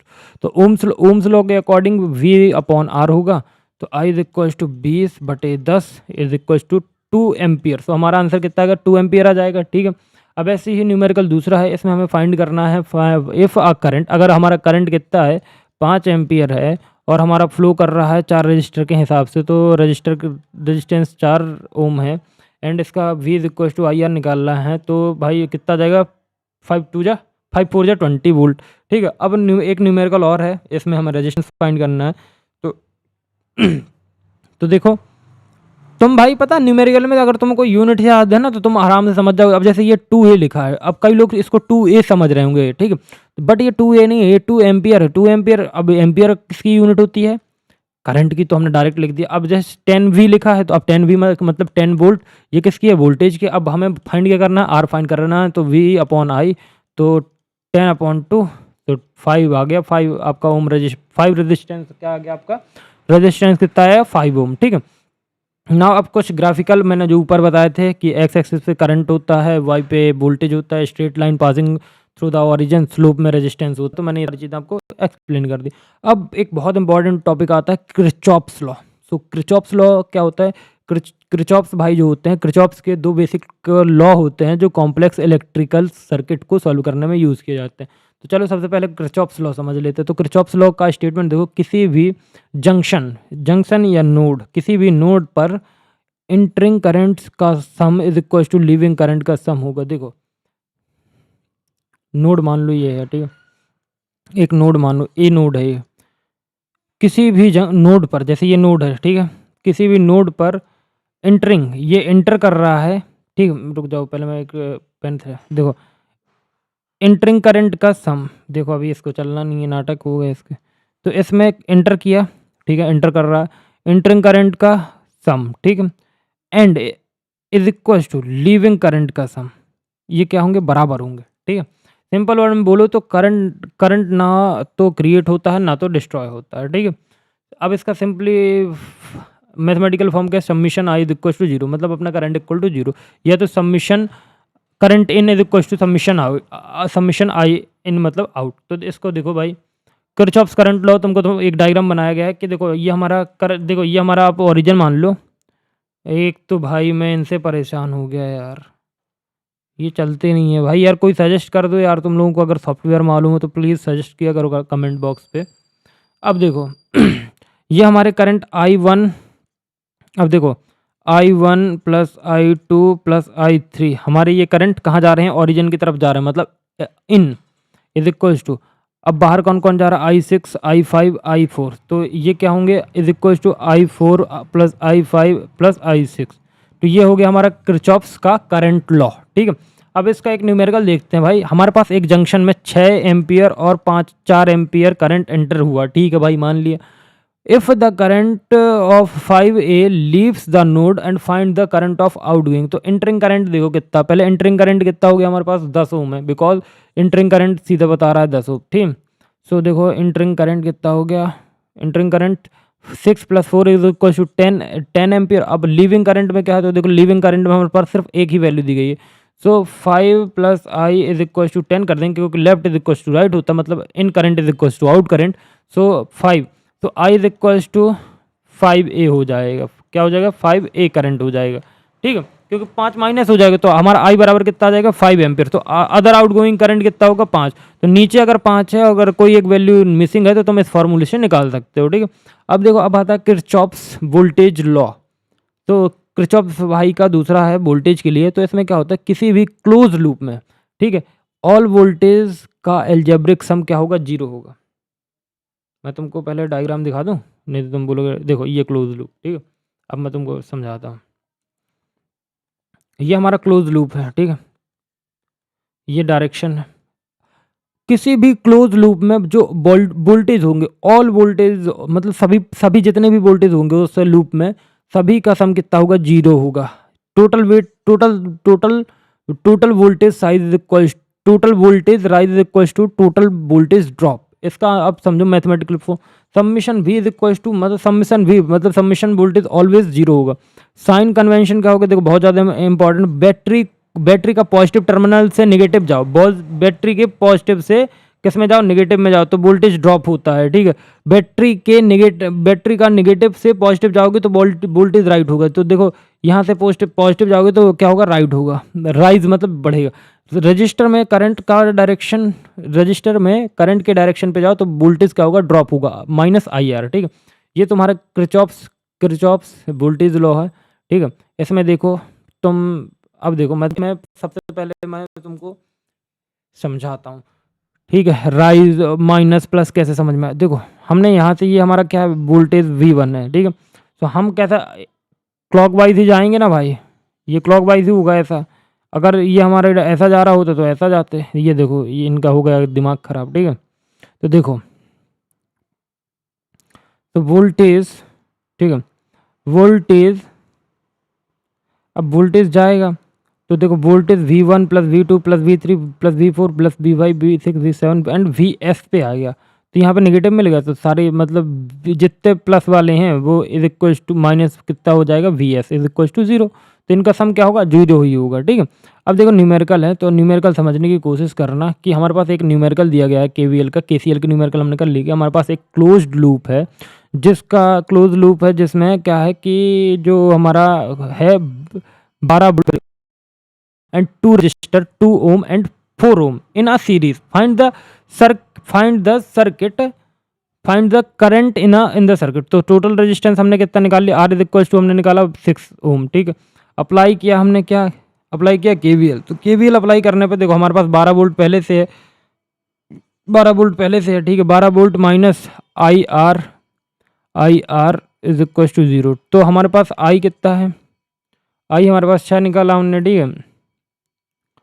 तो ओम्स लॉ के अकॉर्डिंग V अपॉन R होगा, तो I is equal to 20/10 is equal to 2 ampere. तो हमारा आंसर कितना आएगा, 2 एम्पियर आ जाएगा। ठीक है, अब ऐसे ही न्यूमेरिकल दूसरा है, इसमें हमें फाइंड करना है इफ़ अ करंट, अगर हमारा करंट कितना है 5 एम्पियर है और हमारा फ्लो कर रहा है 4 रजिस्टर के हिसाब से, तो रजिस्टर रजिस्टेंस 4 ओम है एंड इसका V is equal to I R निकालना है। तो भाई कितना जाएगा 5 4 जा 20 वोल्ट। ठीक है, अब एक न्यूमेरिकल और है, इसमें हमें रेजिस्टेंस फाइंड करना है। तो तो देखो तुम भाई पता न्यूमेरिकल में अगर तुमको यूनिट याद है ना तो तुम आराम से समझ जाओगे। अब जैसे ये 2A लिखा है, अब कई लोग इसको 2A समझ रहे होंगे, ठीक है, बट ये 2A नहीं है, ये 2 एम्पियर है। 2 एम्पियर, अब एम्पियर किसकी यूनिट होती है, करंट की, तो हमने डायरेक्ट लिख दिया। अब जैसे 10V लिखा है, तो अब 10V मतलब 10 वोल्ट, ये किसकी है, वोल्टेज की। अब हमें फाइंड क्या करना है, आर फाइंड करना है, तो V अपॉन आई, तो 10/2, तो 5 आ गया। 5 आपका ओम 5 रेजिस्टेंस क्या आ गया आपका, रेजिस्टेंस कितना है 5 ओम। ठीक है, नाउ अब कुछ ग्राफिकल मैंने जो ऊपर बताए थे कि एक्स एक्सिस पे करंट होता है, वाई पे वोल्टेज होता है, straight line passing through the origin, slope में रेजिस्टेंस होता है। तो मैंने ये चीज़ आपको एक्सप्लेन कर दी। अब एक बहुत इंपॉर्टेंट टॉपिक आता है क्रिचॉप्स लॉ। सो क्रिचॉप्स लॉ क्या होता है, क्रिचॉप्स भाई जो होते हैं, क्रिचॉप्स के दो बेसिक लॉ होते हैं जो कॉम्प्लेक्स इलेक्ट्रिकल सर्किट को सॉल्व करने में यूज़ किए जाते हैं। तो चलो सबसे पहले क्रिचॉप्स लॉ समझ लेते हैं। तो क्रिचॉप्स लॉ का स्टेटमेंट देखो, किसी भी जंक्शन या नोड, किसी भी नोड पर इंटरिंग करंट्स का sum is equal to leaving current का सम होगा। देखो नोड मान लो ये है, ठीक है, एक नोड मान लो, ए नोड है ये, किसी भी नोड पर, जैसे ये नोड है, ठीक है, किसी भी नोड पर इंटरिंग, ये इंटर कर रहा है, ठीक है, रुक जाओ पहले मैं एक पेन था, देखो इंटरिंग करंट का सम, देखो अभी इसको चलना नहीं है, नाटक हो गया इसके, तो इसमें इंटर किया, ठीक है, इंटर कर रहा है, इंटरिंग करंट का सम, ठीक है, and is equal to leaving current का सम, ये क्या होंगे, बराबर होंगे। ठीक है, सिंपल वर्ड में बोलो तो करंट करंट ना तो क्रिएट होता है ना तो डिस्ट्रॉय होता है, ठीक है। अब इसका सिंपली मैथमेटिकल फॉर्म क्या है, summation I is equal to zero, मतलब अपना करंट इक्वल टू जीरो, या तो summation current in is equal to summation out, summation I in मतलब आउट। तो इसको देखो भाई, किरचॉफ्स करंट लॉ तुमको तो एक डायग्राम बनाया गया है कि देखो ये हमारा देखो ये हमारा आप ओरिजिन मान लो। एक तो भाई मैं इनसे परेशान हो गया यार, ये चलते नहीं है भाई यार, कोई सजेस्ट कर दो यार, तुम लोगों को अगर सॉफ्टवेयर मालूम हो तो प्लीज़ सजेस्ट किया करो कमेंट बॉक्स पे। अब देखो ये हमारे करंट I1, अब देखो I1 plus I2 plus I3, हमारे ये करंट कहाँ जा रहे हैं, ओरिजिन की तरफ जा रहे हैं, मतलब इन इज इक्वल्स टू, अब बाहर कौन कौन जा रहा है, I6 I5 I4, तो ये क्या होंगे, is equals to I4 plus I5 plus I6। तो ये हो गया हमारा किरचॉफ्स का करंट लॉ, ठीक है। अब इसका एक न्यूमेरिकल देखते हैं भाई, हमारे पास एक जंक्शन में 6 एम्पियर और 4 एम्पियर करंट एंटर हुआ, ठीक है भाई, मान लिया। If the current of 5A leaves the node and find the current of outgoing, तो इंटरिंग करंट देखो कितना, पहले इंटरिंग करंट कितना हो गया हमारे पास 10 ओम है, बिकॉज इंटरिंग करंट सीधा बता रहा है 10 ओम, ठीक। सो देखो इंटरिंग करंट कितना हो गया, entering current 6 plus 4 is equal to 10 ampere. अब लीविंग करंट में क्या है, तो देखो लीविंग करंट में हमारे पास सिर्फ एक ही वैल्यू दी गई है, so 5 plus I is equal to 10 कर देंगे, क्योंकि left is equal to right होता है, मतलब in current is equal to out current, so 5, तो I is equals to 5A हो जाएगा, क्या हो जाएगा, 5A करंट हो जाएगा, ठीक है, क्योंकि 5 माइनस हो जाएगा तो हमारा आई बराबर कितना आ जाएगा 5 एम्पियर। तो अदर आउट गोइंग करंट कितना होगा 5, तो नीचे अगर 5 है, अगर कोई एक वैल्यू मिसिंग है तो तुम इस फॉर्मूले से निकाल सकते हो, ठीक है। अब देखो अब आता है किरचॉफ्स वोल्टेज लॉ, तो किरचॉफ्स भाई का दूसरा है वोल्टेज के लिए, तो इसमें क्या होता है, किसी भी क्लोज लूप में, ठीक है, ऑल वोल्टेज का एल्जेब्रिक सम क्या होगा, 0 होगा। मैं तुमको पहले डायग्राम दिखा दूं, नहीं तो तुम बोलोगे, देखो ये क्लोज लूप, ठीक है। अब मैं तुमको समझाता हूँ, ये हमारा क्लोज लूप है, ठीक है, ये डायरेक्शन है। किसी भी क्लोज लूप में जो वोल्टेज होंगे, ऑल वोल्टेज मतलब सभी जितने भी वोल्टेज होंगे उस लूप में, सभी का सम कितना होगा, 0 होगा। Total weight total voltage size is equal, total voltage rise is equal to total voltage drop. इसका अब समझो mathematical form, summation V is equal टू, मतलब समीशन V मतलब समीशन वोल्टेज ऑलवेज 0 होगा। साइन कन्वेंशन क्या होगा, देखो बहुत ज़्यादा इंपॉर्टेंट, बैटरी का पॉजिटिव टर्मिनल से नेगेटिव जाओ, बैटरी के पॉजिटिव से किस में जाओ, नेगेटिव में जाओ, तो वोल्टेज ड्रॉप होता है, ठीक है। बैटरी का नेगेटिव से पॉजिटिव जाओगे तो वोल्टेज राइट होगा, तो देखो यहाँ से पॉजिटिव जाओगे तो क्या होगा, राइट होगा, राइज मतलब बढ़ेगा। रजिस्टर में करंट का डायरेक्शन, रजिस्टर में करंट के डायरेक्शन पे जाओ तो वोल्टेज क्या होगा, ड्रॉप होगा, -IR, ठीक है। ये तुम्हारा किरचॉफ्स वोल्टेज लॉ है, ठीक है। इसमें देखो तुम, अब देखो मैं सबसे पहले मैं तुमको समझाता हूँ, ठीक है, राइज माइनस प्लस कैसे समझ में आए। देखो हमने यहाँ से, ये हमारा क्या है, वोल्टेज V1 है, ठीक है, तो हम कैसा क्लॉकवाइज ही जाएंगे ना भाई, ये क्लॉकवाइज ही होगा ऐसा, अगर ये हमारे ऐसा जा रहा होता तो ऐसा जाते, ये देखो ये इनका हो गया दिमाग खराब, ठीक है। तो देखो तो वोल्टेज, ठीक है, वोल्टेज, अब वोल्टेज जाएगा तो देखो voltage V1 plus V2 plus V3 plus V4 plus V5 V6 V7 and Vs पे आ गया, तो यहाँ पे नेगेटिव मिल गया, तो सारे मतलब जितने प्लस वाले हैं वो इज इक्वल टू माइनस कितना हो जाएगा, Vs इज इक्वल टू 0, तो इनका सम क्या होगा, 0 ही होगा, ठीक है। अब देखो न्यूमेरिकल है, तो न्यूमेरिकल समझने की कोशिश करना कि हमारे पास एक न्यूमेरिकल दिया गया है KVL का, KCL का न्यूमेरिकल हमने कर लिया, हमारे पास एक क्लोज्ड लूप है, जिसमें क्या है कि जो हमारा है 12 and 2 resistor 2 ohm and 4 ohm in a series. Find the current in the circuit. तो टोटल रेजिस्टेंस हमने कितना निकाल लिया, R इज इक्वल टू हमने निकाला 6 ओम, ठीक है। अप्लाई किया हमने, क्या अप्लाई किया, KVL। तो KVL अप्लाई करने पे देखो हमारे पास 12 वोल्ट पहले से है, 12 वोल्ट पहले से है, ठीक है, 12 volt minus IR is equal to 0, तो हमारे पास I कितना है, I हमारे पास 6 निकाला हमने, ठीक है,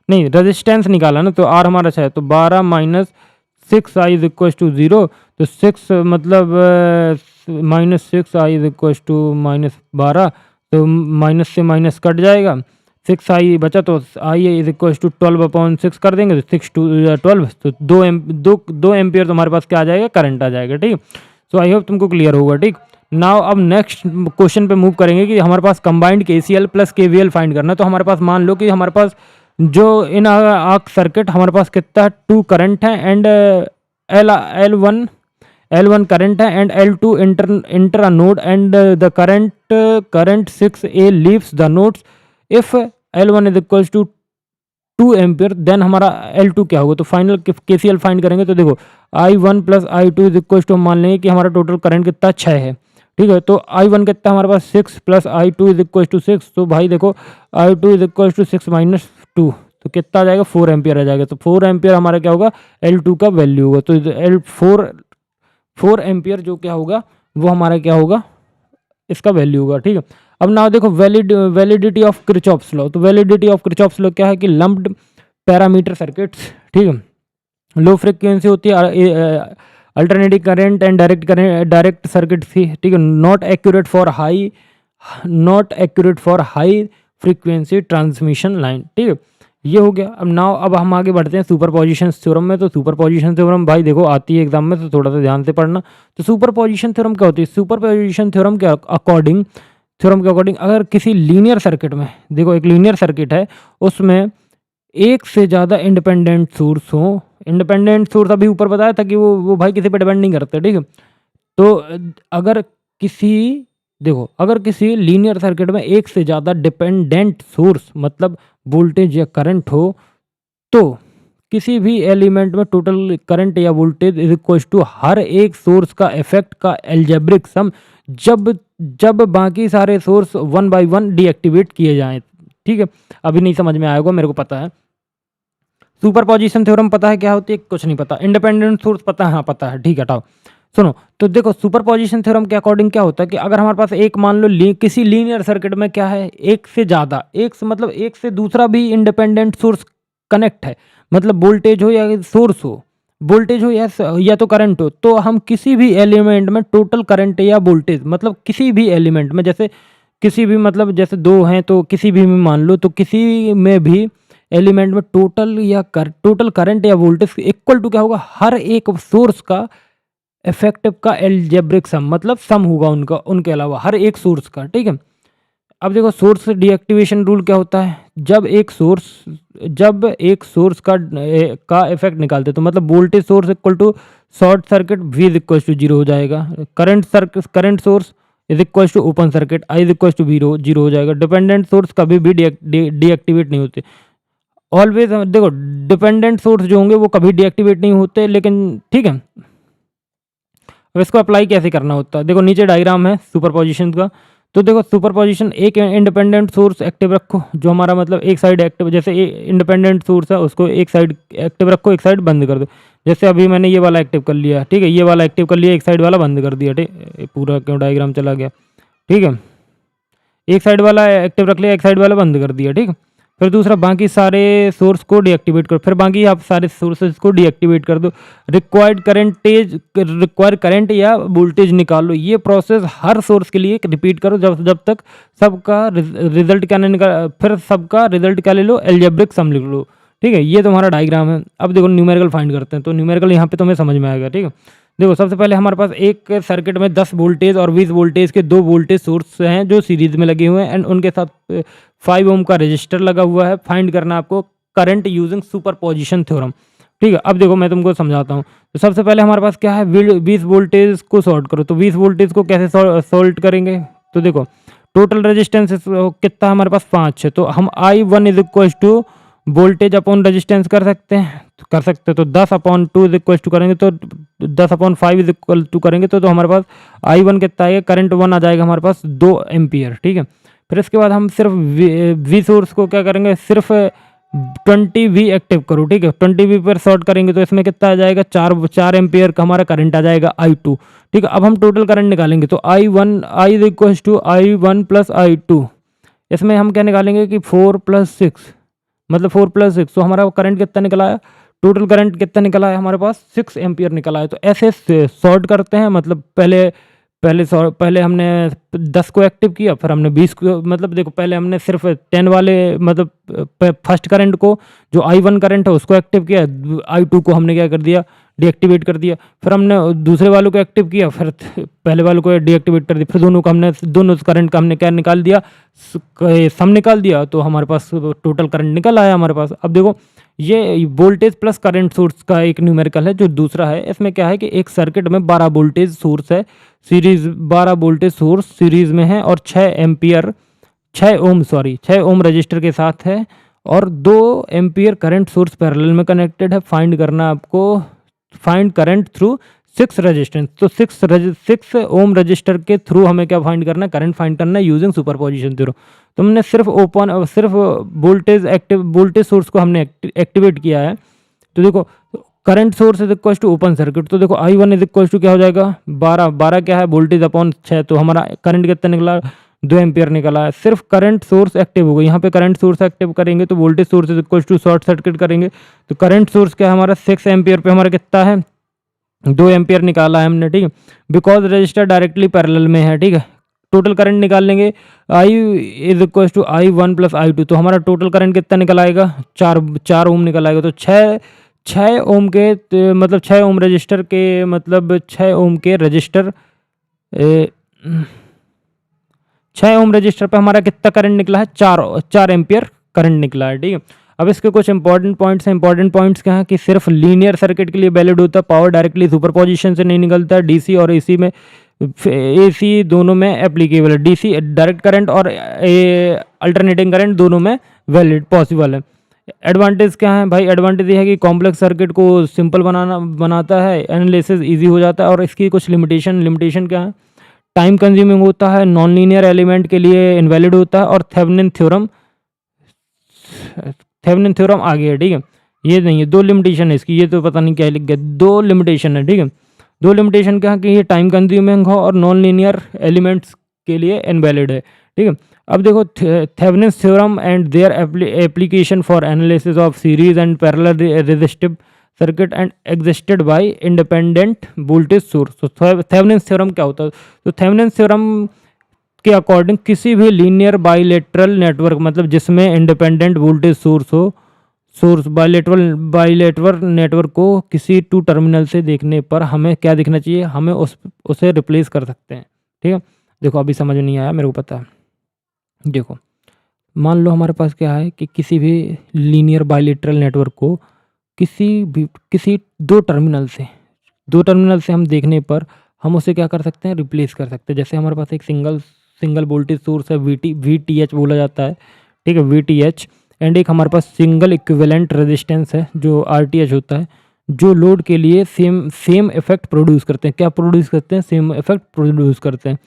नहीं रेजिस्टेंस निकाला ना, तो R हमारा 6 है, तो 12 minus 6I is equal to 0, तो 6 मतलब -6I इज इक्वल टू -12, तो माइनस से माइनस कट जाएगा, 6i बचा, तो i इज इक्वल टू 12/6 कर देंगे तो 6 to 12, तो 2 एम्पियर तुम्हारे पास क्या आ जाएगा, करंट आ जाएगा। ठीक, सो आई होप तुमको क्लियर होगा। ठीक, नाउ अब नेक्स्ट क्वेश्चन पे मूव करेंगे कि हमारे पास combined KCL plus KVL find करना है। तो हमारे पास मान लो कि हमारे पास जो इन आर्क सर्किट हमारे पास कितना 2 करंट है एंड L1 करंट है and L2 enter a node and the current 6A leaves the nodes. If L1 is equal to 2 ampere then हमारा L2 क्या होगा। तो फाइनल KCL फाइंड करेंगे तो देखो I1 plus I2 is equal to, मान लेंगे कि हमारा टोटल करंट कितना 6 है। ठीक है, तो I1 कितना हमारे पास 6 plus I2 is equal to 6। तो भाई देखो I2 is equal to 6 minus 2, तो कितना आ जाएगा 4 एम्पियर आ जाएगा। तो 4 एम्पियर हमारा क्या होगा, L2 का वैल्यू होगा। तो 4 एम्पियर जो क्या होगा वो हमारा क्या होगा, इसका वैल्यू होगा। ठीक है, अब ना देखो वैलिडिटी ऑफ किरचॉफ्स लॉ। तो वैलिडिटी ऑफ किरचॉफ्स लॉ क्या है कि लम्प्ड पैरामीटर सर्किट्स, ठीक है, लो फ्रिक्वेंसी होती है, alternating current and direct circuit थी। ठीक है, not accurate for high frequency transmission line. ठीक है, ये हो गया। अब हम आगे बढ़ते हैं सुपरपोजिशन थ्योरम में। तो सुपरपोजिशन थ्योरम भाई देखो आती है एग्जाम में, तो थोड़ा सा ध्यान से पढ़ना। तो सुपरपोजिशन थ्योरम क्या होती है, सुपरपोजिशन थ्योरम के अकॉर्डिंग अगर किसी लीनियर सर्किट में, देखो एक लीनियर सर्किट है उसमें एक से ज़्यादा इंडिपेंडेंट सोर्स हो, इंडिपेंडेंट सोर्स अभी ऊपर बताया था कि वो भाई किसी पर डिपेंड नहीं करते। ठीक है, तो अगर किसी लीनियर सर्किट में एक से ज़्यादा डिपेंडेंट सोर्स मतलब वोल्टेज या करंट हो, तो किसी भी एलिमेंट में टोटल करंट या वोल्टेज इज इक्वल टू हर एक सोर्स का इफेक्ट का एल्जेब्रिक सम, जब बाकी सारे सोर्स 1 by 1 डीएक्टिवेट किए जाएं। ठीक है, अभी नहीं समझ में आएगा मेरे को पता है। सुपरपोजिशन थ्योरम पता है क्या होती है, कुछ नहीं पता। इंडिपेंडेंट सोर्स पता है, हाँ पता है, ठीक है, हटाओ। सुनो, तो देखो सुपरपोजिशन थ्योरम के अकॉर्डिंग क्या होता है कि अगर हमारे पास एक मान लो किसी लीनियर सर्किट में क्या है, एक से ज़्यादा, मतलब एक से दूसरा भी इंडिपेंडेंट सोर्स कनेक्ट है, मतलब वोल्टेज हो या सोर्स हो, वोल्टेज हो या तो करंट हो, तो हम किसी भी एलिमेंट में टोटल करंट या वोल्टेज, मतलब किसी भी एलिमेंट में, जैसे किसी भी मतलब जैसे दो हैं तो किसी भी में मान लो, तो किसी में भी एलिमेंट में टोटल करंट या वोल्टेज इक्वल टू क्या होगा, हर एक सोर्स का इफेक्टिव का एल्जेब्रिक सम, मतलब सम होगा उनके अलावा हर एक सोर्स का। ठीक है, अब देखो सोर्स डीएक्टिवेशन रूल क्या होता है, जब एक सोर्स का इफेक्ट निकालते तो मतलब voltage source equal to short circuit V is equal to 0 हो जाएगा, current source is equal to open circuit I is equal to 0 हो जाएगा। डिपेंडेंट सोर्स कभी भी डीएक्टिवेट नहीं होते, ऑलवेज। देखो डिपेंडेंट सोर्स जो होंगे वो कभी डीएक्टिवेट नहीं होते, लेकिन ठीक है, अब इसको अप्लाई कैसे करना होता है, देखो नीचे डायग्राम है सुपरपोजिशन का। तो देखो सुपरपोजिशन, एक इंडिपेंडेंट सोर्स एक्टिव रखो, जो हमारा मतलब एक साइड एक्टिव, जैसे इंडिपेंडेंट सोर्स है उसको एक साइड एक्टिव रखो, एक साइड बंद कर दो। जैसे अभी मैंने ये वाला एक्टिव कर लिया, ठीक है, ये वाला एक्टिव कर लिया, एक साइड वाला बंद कर दिया। ठीक, पूरा क्यों डायग्राम चला गया। ठीक है, एक साइड वाला एक्टिव रख लिया, एक साइड वाला बंद कर दिया। ठीक, फिर दूसरा बाकी सारे सोर्स को डीएक्टिवेट करो, फिर बाकी आप सारे सोर्सेज को डीएक्टिवेट कर दो, रिक्वायर्ड करंट या वोल्टेज निकालो। ये प्रोसेस हर सोर्स के लिए रिपीट करो जब तक सबका रिजल्ट क्या नहीं निकाल, फिर सबका रिजल्ट क्या ले लो, एल्जेब्रिक सम लिख लो। ठीक है, ये तुम्हारा डायग्राम है। अब देखो न्यूमेरिकल फाइंड करते हैं, तो न्यूमेरिकल यहाँ पे तुम्हें समझ में आएगा। ठीक है, देखो सबसे पहले हमारे पास एक सर्किट में 10 वोल्टेज और 20 वोल्टेज के 2 वोल्टेज सोर्स हैं जो सीरीज में लगे हुए हैं एंड उनके साथ 5 ओम का रजिस्टर लगा हुआ है। फाइंड करना आपको करंट यूजिंग सुपरपोजिशन थ्योरम। ठीक है, अब देखो मैं तुमको समझाता हूँ। तो सबसे पहले हमारे पास क्या है, 20 वोल्टेज को सॉल्व करो। तो 20 वोल्टेज को कैसे सॉल्व करेंगे, तो देखो टोटल रेजिस्टेंस कितना हमारे पास 5 है, तो हम I1 is equal to voltage upon resistance कर सकते हैं, तो 10/2 इज इक्वल टू करेंगे, तो 10/5 इज इक्वल टू करेंगे तो हमारे पास I1 कितना आएगा, करंट 1 आ जाएगा हमारे पास 2 एम्पियर। ठीक है, फिर इसके बाद हम सिर्फ V सोर्स को क्या करेंगे, सिर्फ 20V एक्टिव करो। ठीक है, 20V पर शॉर्ट करेंगे तो इसमें कितना आ जाएगा, 4 एम्पियर का हमारा करंट आ जाएगा I2। ठीक है, अब हम टोटल करंट निकालेंगे, तो I is equal to I1 plus I2। इसमें हम क्या निकालेंगे कि 4 + 6, मतलब 4 + 6, तो हमारा करंट कितना निकला है, टोटल करंट कितना निकला है हमारे पास 6 एम्पियर निकला है। तो ऐसे सॉर्ट करते हैं, मतलब पहले पहले हमने 10 को एक्टिव किया, फिर हमने 20 को, मतलब देखो पहले हमने सिर्फ 10 वाले मतलब फर्स्ट करंट को, जो I1 करंट है उसको एक्टिव किया, I2 को हमने क्या कर दिया, डीएक्टिवेट कर दिया, फिर हमने दूसरे वालों को एक्टिव किया, फिर पहले वालों को डीएक्टिवेट कर दिया, फिर दोनों करंट का हमने क्या निकाल दिया, सम निकाल दिया, तो हमारे पास टोटल करंट निकल आया हमारे पास। अब देखो ये वोल्टेज प्लस करंट सोर्स का एक न्यूमेरिकल है। जो दूसरा है इसमें क्या है कि एक सर्किट में 12 वोल्टेज सोर्स है, सीरीज 12 वोल्टेज सोर्स सीरीज में है, और 6 ओम रजिस्टर के साथ है, और 2 एम्पियर करंट सोर्स पैरेलल में कनेक्टेड है। फाइंड करना आपको, फाइंड करंट थ्रू 6 रेजिस्टेंस। तो 6 ओम रजिस्टर के थ्रू हमें क्या फाइंड करना है, करंट फाइंड करना है यूजिंग सुपरपोजिशन थ्योरम। तो हमने सिर्फ वोल्टेज सोर्स को हमने एक्टिवेट किया है। तो देखो current source is equal to open circuit, तो देखो I1 इज इक्वल टू क्या हो जाएगा 12 क्या है वोल्टेज अपॉन 6, तो हमारा करंट कितना निकला 2 एम्पियर निकला है। सिर्फ करंट सोर्स एक्टिव हो गई, यहाँ पे करंट सोर्स एक्टिव करेंगे तो voltage source is equal to short circuit करेंगे, तो करंट सोर्स क्या है हमारा 6 एम्पियर पे हमारा कितना है 2 एम्पियर निकाला है हमने, ठीक है, बिकॉज रजिस्टर डायरेक्टली पैरेलल में है, ठीक है। टोटल करंट निकाल लेंगे I is equal to I1 plus I2, तो हमारा टोटल करंट कितना निकल आएगा 4 ओम निकल आएगा। तो 6 ओम के मतलब 6 ओम रजिस्टर के मतलब 6 ओम के रजिस्टर 6 ओम रजिस्टर पे हमारा कितना करंट निकला है 4 एम्पियर करंट निकला है, ठीक है। अब इसके कुछ इंपॉर्टेंट पॉइंट्स हैं। इंपॉर्टेंट पॉइंट्स क्या हैं कि सिर्फ लीनियर सर्किट के लिए वैलिड होता है, पावर डायरेक्टली सुपरपोजिशन से नहीं निकलता, डीसी और एसी में, एसी दोनों में एप्लीकेबल है, डीसी डायरेक्ट करंट और अल्टरनेटिंग करंट दोनों में वैलिड पॉसिबल है। एडवांटेज क्या है भाई, एडवांटेज ये है कि कॉम्प्लेक्स सर्किट को सिंपल बनाता है, एनालिसिस इजी हो जाता है। और इसकी कुछ लिमिटेशन क्या है, टाइम कंज्यूमिंग होता है, नॉन लीनियर एलिमेंट के लिए इनवैलिड होता है, और थेवेनिन थ्योरम आ गया है, ठीक है। ये नहीं है, 2 लिमिटेशन है इसकी, ये तो पता नहीं क्या लिख गया, 2 लिमिटेशन है, ठीक है। 2 लिमिटेशन क्या है कि ये टाइम कंज्यूमिंग हो और नॉन लीनियर एलिमेंट्स के लिए इनवैलिड है, ठीक है। अब देखो Thevenin theorem and their application for analysis of series and parallel resistive circuit and existed bye independent voltage source. तो थेवेनिन थ्योरम क्या होता है, तो थेवेनिन थ्योरम के अकॉर्डिंग किसी भी लीनियर बाइलेटरल नेटवर्क, मतलब जिसमें इंडिपेंडेंट वोल्टेज सोर्स हो, बाइलेटरल नेटवर्क को किसी 2 टर्मिनल से देखने पर हमें क्या दिखना चाहिए, हमें उसे रिप्लेस कर सकते हैं, ठीक है। देखो अभी समझ नहीं आया मेरे को पता है। देखो मान लो हमारे पास क्या है कि किसी भी लीनियर बाइलेटरल नेटवर्क को किसी 2 टर्मिनल से हम देखने पर हम उसे क्या कर सकते हैं, रिप्लेस कर सकते हैं। जैसे हमारे पास एक सिंगल वोल्टेज सोर्स है, VTH बोला जाता है, ठीक है, VTH, एंड एक हमारे पास सिंगल इक्विवेलेंट रेजिस्टेंस है जो RTH होता है, जो लोड के लिए सेम इफेक्ट प्रोड्यूस करते हैं। क्या प्रोड्यूस करते हैं, सेम इफेक्ट प्रोड्यूस करते हैं।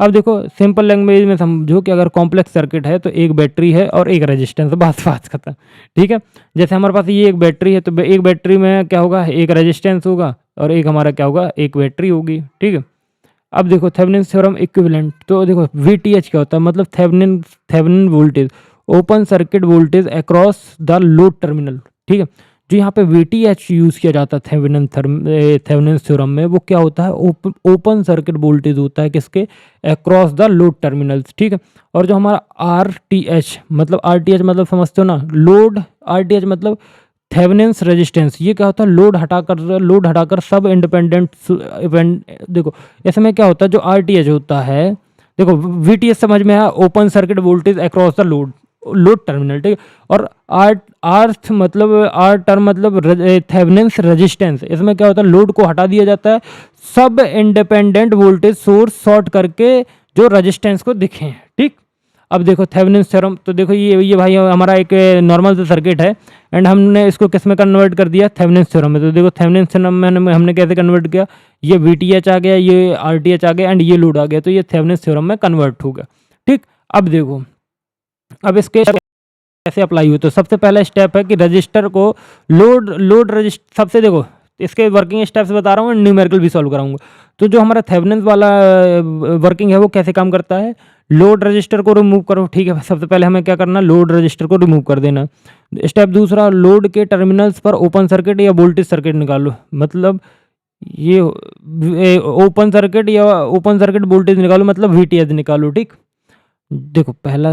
अब देखो सिंपल लैंग्वेज में समझो कि अगर कॉम्प्लेक्स सर्किट है तो एक बैटरी है और एक रेजिस्टेंस, बात खत्म, ठीक है। जैसे हमारे पास ये एक बैटरी है, तो एक बैटरी में क्या होगा, एक रेजिस्टेंस होगा और एक हमारा क्या होगा, एक बैटरी होगी, ठीक है। अब देखो थेवेनिन थ्योरम इक्विवेलेंट, तो देखो VTH क्या होता है, मतलब Thevenin voltage, open circuit voltage across the load terminal, ठीक है। जो यहाँ पे VTH यूज़ किया जाता है थेवेनिन थ्योरम में, वो क्या होता है, ओपन सर्किट वोल्टेज होता है किसके, अक्रॉस द लोड टर्मिनल्स, ठीक है। और जो हमारा RTH मतलब समझते हो ना, लोड, RTH मतलब थेवेनिन्स रेजिस्टेंस, ये क्या होता है, लोड हटाकर सब इंडिपेंडेंट देखो इसमें क्या होता है, जो RTH होता है, देखो VTH समझ में आया, open circuit voltage across the load terminal, ठीक है। और R टर्म मतलब थेवेनिन्स रेजिस्टेंस, इसमें क्या होता है, लोड को हटा दिया जाता है, सब इंडिपेंडेंट वोल्टेज सोर्स शॉर्ट करके जो रेजिस्टेंस को दिखे, ठीक। अब देखो थेवेनिन थ्योरम, तो देखो ये भाई हमारा एक नॉर्मल सा सर्किट है एंड हमने इसको किस में कन्वर्ट कर दिया, थेवेनिन थ्योरम में। तो देखो थेवेनिन थ्योरम में हमने कैसे कन्वर्ट किया, ये VTH आ गया, ये RTH आ गया एंड ये लोड आ गया, तो ये थेवेनिन थ्योरम में कन्वर्ट हो गया, ठीक। अब देखो अब इसके कैसे अप्लाई हुए, तो सबसे पहला स्टेप है कि रजिस्टर को लोड रजिस्टर, सबसे देखो इसके वर्किंग स्टेप्स बता रहा हूँ, न्यूमेरिकल भी सॉल्व कराऊंगा। तो जो हमारा थेवेनिन वाला वर्किंग है वो कैसे काम करता है, लोड रजिस्टर को रिमूव करो, ठीक है। सबसे पहले हमें क्या करना, लोड रजिस्टर को रिमूव कर देना। स्टेप दूसरा, लोड के टर्मिनल्स पर ओपन सर्किट या वोल्टेज सर्किट निकालो, मतलब ये ओपन सर्किट या ओपन सर्किट वोल्टेज निकालो मतलब VTH निकालो। ठीक, देखो पहला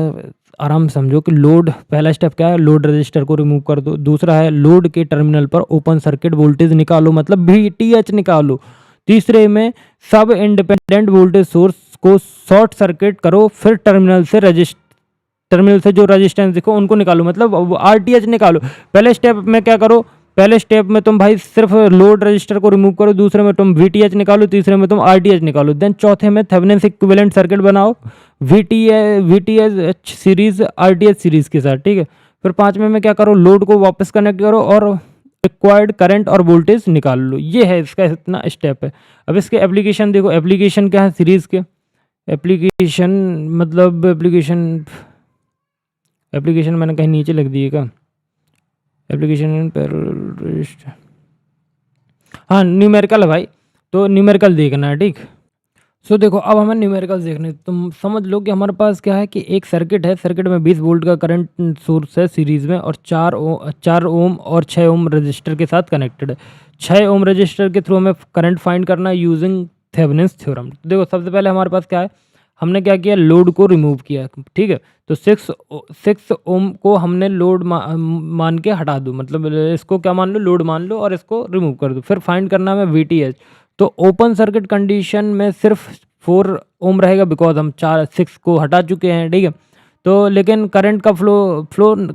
आराम से समझो कि लोड, पहला स्टेप क्या है, लोड रजिस्टर को रिमूव कर दो। दूसरा है लोड के टर्मिनल पर ओपन सर्किट वोल्टेज निकालो मतलब VTH निकालो। तीसरे में सब इंडिपेंडेंट वोल्टेज सोर्स को शॉर्ट सर्किट करो, फिर टर्मिनल से जो रेजिस्टेंस दिखो उनको निकालो मतलब RTH निकालो। पहले स्टेप में क्या करो, पहले स्टेप में तुम भाई सिर्फ लोड रजिस्टर को रिमूव करो, दूसरे में तुम VTH निकालो, तीसरे में तुम RTH निकालो। देन चौथे में थेवेनिन इक्विवेलेंट सर्किट बनाओ VTH सीरीज RTH सीरीज के साथ। ठीक है, फिर पांचवें में क्या करो, लोड को वापस कनेक्ट करो और रिक्वायर्ड करंट और वोल्टेज निकाल लो। ये है इसका इतना स्टेप है। अब इसके एप्लीकेशन देखो, एप्लीकेशन क्या है सीरीज के, एप्लीकेशन मतलब एप्लीकेशन मैंने कहीं नीचे लिख दिए का, एप्लीकेशन पैरेलल, हाँ न्यूमेरिकल है भाई, तो न्यूमेरिकल देखना है। ठीक, सो देखो अब हमें न्यूमेरिकल देखने, तुम समझ लो कि हमारे पास क्या है कि एक सर्किट है, सर्किट में 20 वोल्ट का करंट सोर्स है सीरीज में और 4 ओम और 6 ओम रजिस्टर के साथ कनेक्टेड है। 6 ओम रजिस्टर के थ्रू हमें करंट फाइंड करना है यूजिंग थेवेनिन्स थ्योरम। देखो सबसे पहले हमारे पास क्या है, हमने क्या किया, लोड को रिमूव किया। ठीक है, तो 6 ओम को हमने लोड मान के हटा दो, मतलब इसको क्या मान लो, लोड मान लो और इसको रिमूव कर दो। फिर फाइंड करना है VTH। तो ओपन सर्किट कंडीशन में सिर्फ 4 ओम रहेगा बिकॉज हम 6 को हटा चुके हैं। ठीक है, तो लेकिन करंट का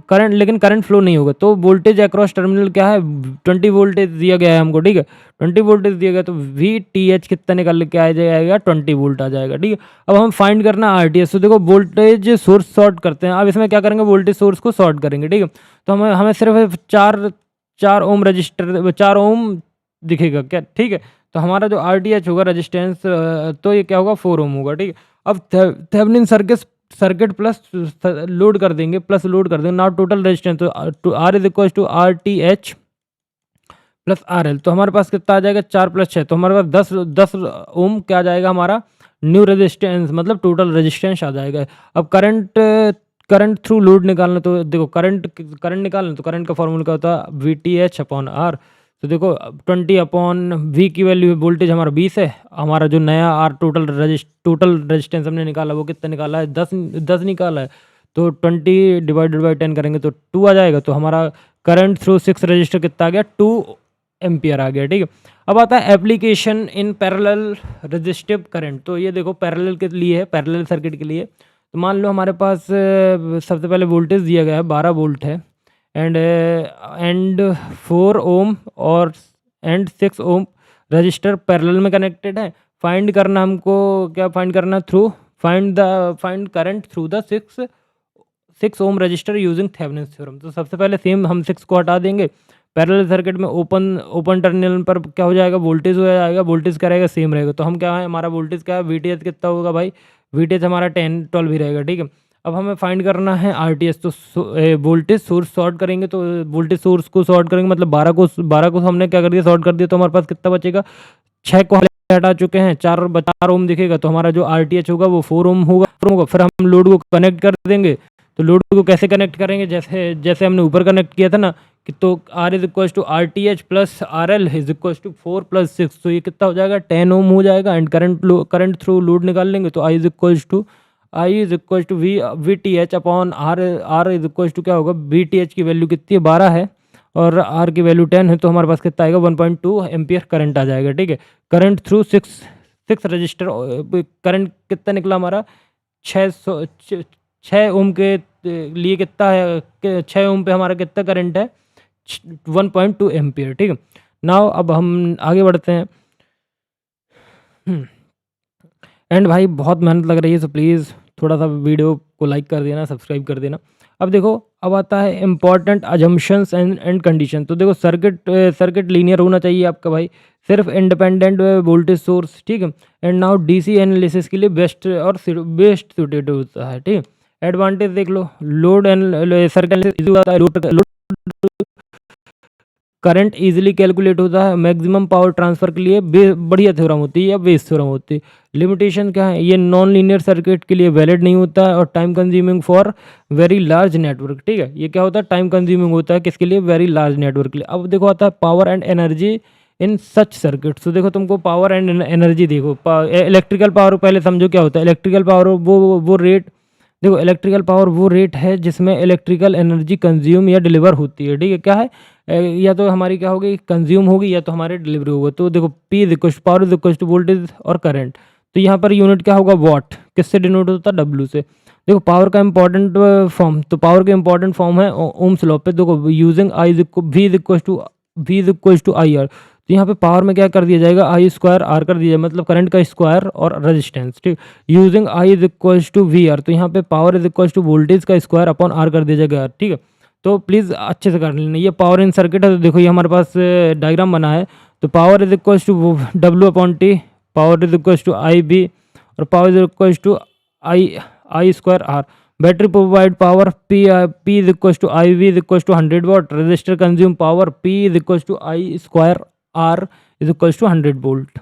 करंट फ्लो नहीं होगा। तो वोल्टेज अक्रॉस टर्मिनल क्या है, 20 वोल्टेज दिया गया है हमको। ठीक है, 20 वोल्टेज दिया गया तो VTH कितना निकल के आ जाएगा, 20 वोल्ट आ जाएगा। ठीक है, अब हम फाइंड करना RTH। तो देखो वोल्टेज सोर्स शॉर्ट करते हैं। अब इसमें क्या करेंगे, वोल्टेज सोर्स को शॉर्ट करेंगे। ठीक है, तो हमें हमें सिर्फ 4 ओम रजिस्टर, 4 ओम दिखेगा क्या। ठीक है, तो हमारा जो RTH होगा रेजिस्टेंस, तो ये क्या होगा, 4 ओम होगा। ठीक है, अब थेवेनिन सर्किट प्लस लोड कर देंगे, नाउ टोटल रेजिस्टेंस, तो R is equal to RTH plus RL। तो हमारे पास कितना आ जाएगा, 4 + 6, तो हमारे पास 10 ओम क्या आ जाएगा हमारा न्यू रेजिस्टेंस, मतलब टोटल रेजिस्टेंस आ जाएगा। अब करंट थ्रू लोड निकालना, तो देखो करंट निकालना, तो करंट का फॉर्मूला क्या होता है, VTH/R। तो देखो 20/V की वैल्यू, वोल्टेज हमारा 20 है, हमारा जो नया R टोटल रेजिस्टेंस हमने निकाला वो कितना निकाला है, 10 निकाला है। तो 20 डिवाइडेड बाई 10 करेंगे तो 2 आ जाएगा। तो हमारा करंट थ्रू 6 रजिस्टर कितना आ गया, 2 एम्पियर आ गया। ठीक है, अब आता है application in parallel resistive current. तो ये देखो पैरेलल के लिए है, पैरेलल सर्किट के लिए। तो मान लो हमारे पास सबसे पहले वोल्टेज दिया गया है 12 वोल्ट है, एंड 4 ओम और 6 ओम रजिस्टर पैरेलल में कनेक्टेड है। फाइंड करना हमको, क्या फाइंड करना, find current through the 6 ohm resistor using Thevenin's theorem. तो सबसे पहले सेम हम 6 को हटा देंगे। पैरेलल सर्किट में ओपन टर्मिनल पर क्या हो जाएगा, वोल्टेज हो जाएगा, वोल्टेज क्या रहेगा, सेम रहेगा। तो हम क्या है, हमारा वोल्टेज क्या है, VTH कितना होगा भाई, VTH हमारा 10-12 ही रहेगा। ठीक है, अब हमें फाइंड करना है RTH। तो वोल्टेज सोर्स शॉर्ट करेंगे, तो वोल्टेज सोर्स को शॉर्ट करेंगे मतलब 12 को हमने क्या कर दिया, शॉर्ट कर दिया। तो हमारे पास कितना बचेगा, 6 को हटा चुके हैं, 4 ओम दिखेगा। तो हमारा जो RTH होगा वो 4 ओम होगा। फिर हम लोड को कनेक्ट कर देंगे। तो लोड को कैसे कनेक्ट करेंगे, जैसे हमने ऊपर कनेक्ट किया था ना, कि तो R is equal to RTH plus RL is equal to 4 + 6। तो ये कितना हो जाएगा, 10 ओम हो जाएगा। एंड करंट थ्रू लोड निकाल लेंगे, तो I is equal to VTH/R is equal to क्या होगा, VTH की वैल्यू कितनी है, 12 है और R की वैल्यू 10 है। तो हमारे पास कितना आएगा, 1.2 एम्पियर करंट आ जाएगा। ठीक है, करंट थ्रू 6 रजिस्टर, करंट कितना निकला हमारा, 6 ओम के लिए कितना है, 6 ओम पे हमारा कितना करंट है, 1.2 एम्पियर। ठीक है, नाउ अब हम आगे बढ़ते हैं। एंड भाई बहुत मेहनत लग रही है, सो प्लीज़ थोड़ा सा वीडियो को लाइक कर देना, सब्सक्राइब कर देना। अब देखो अब आता है इंपॉर्टेंट अजम्पशंस एंड कंडीशन। तो देखो सर्किट लीनियर होना चाहिए आपका भाई, सिर्फ इंडिपेंडेंट वोल्टेज सोर्स। ठीक है, एंड नाउ DC एनालिसिस के लिए बेस्ट सूटेड होता है। ठीक है, एडवांटेज देख लो, load and circuit current easily calculate होता है, मैक्सिमम पावर ट्रांसफर के लिए बढ़िया थ्योरम होती है या बेस थ्योरम होती है। लिमिटेशन क्या है, ये नॉन लीनियर सर्किट के लिए वैलिड नहीं होता है और time consuming for very large network. ठीक है, ये क्या होता है, टाइम कंज्यूमिंग होता है किसके लिए, वेरी लार्ज नेटवर्क के लिए। अब देखो आता है power and energy in such circuits. तो देखो तुमको पावर एंड एनर्जी, देखो इलेक्ट्रिकल पावर पहले समझो क्या होता है। इलेक्ट्रिकल पावर वो रेट, देखो इलेक्ट्रिकल पावर वो रेट है जिसमें इलेक्ट्रिकल एनर्जी कंज्यूम या डिलीवर होती है, ठीक है। क्या है, या तो हमारी क्या होगी, कंज्यूम होगी, या तो हमारे डिलीवरी होगा। तो देखो P is equal to power is equal to voltage और करंट। तो यहाँ पर यूनिट क्या होगा, वॉट, किससे डिनोट होता है, W से। देखो पावर का इंपॉर्टेंट फॉर्म, तो पावर के इंपॉर्टेंट फॉर्म है ओम्स लॉ पे। देखो using I V is equal to I R. तो यहाँ पे पावर में क्या कर दिया जाएगा, आई स्क्वायर आर कर दिया जाए, मतलब करंट का स्क्वायर और रेजिस्टेंस, ठीक। Using I is equal to V R, तो यहाँ पे power is equal to voltage का स्क्वायर अपॉन आर कर दिया जाएगा, ठीक है। तो प्लीज़ अच्छे से कर लेना। ये पावर इन सर्किट है। तो देखो ये हमारे पास डायग्राम बना है। तो power is equal to W upon T, power is equal to I B, और power is equal to I square R. Battery provide power P is equal to I V is equal to 100 watt. Resistor consume power P is equal to I square R is equal to 100 volt.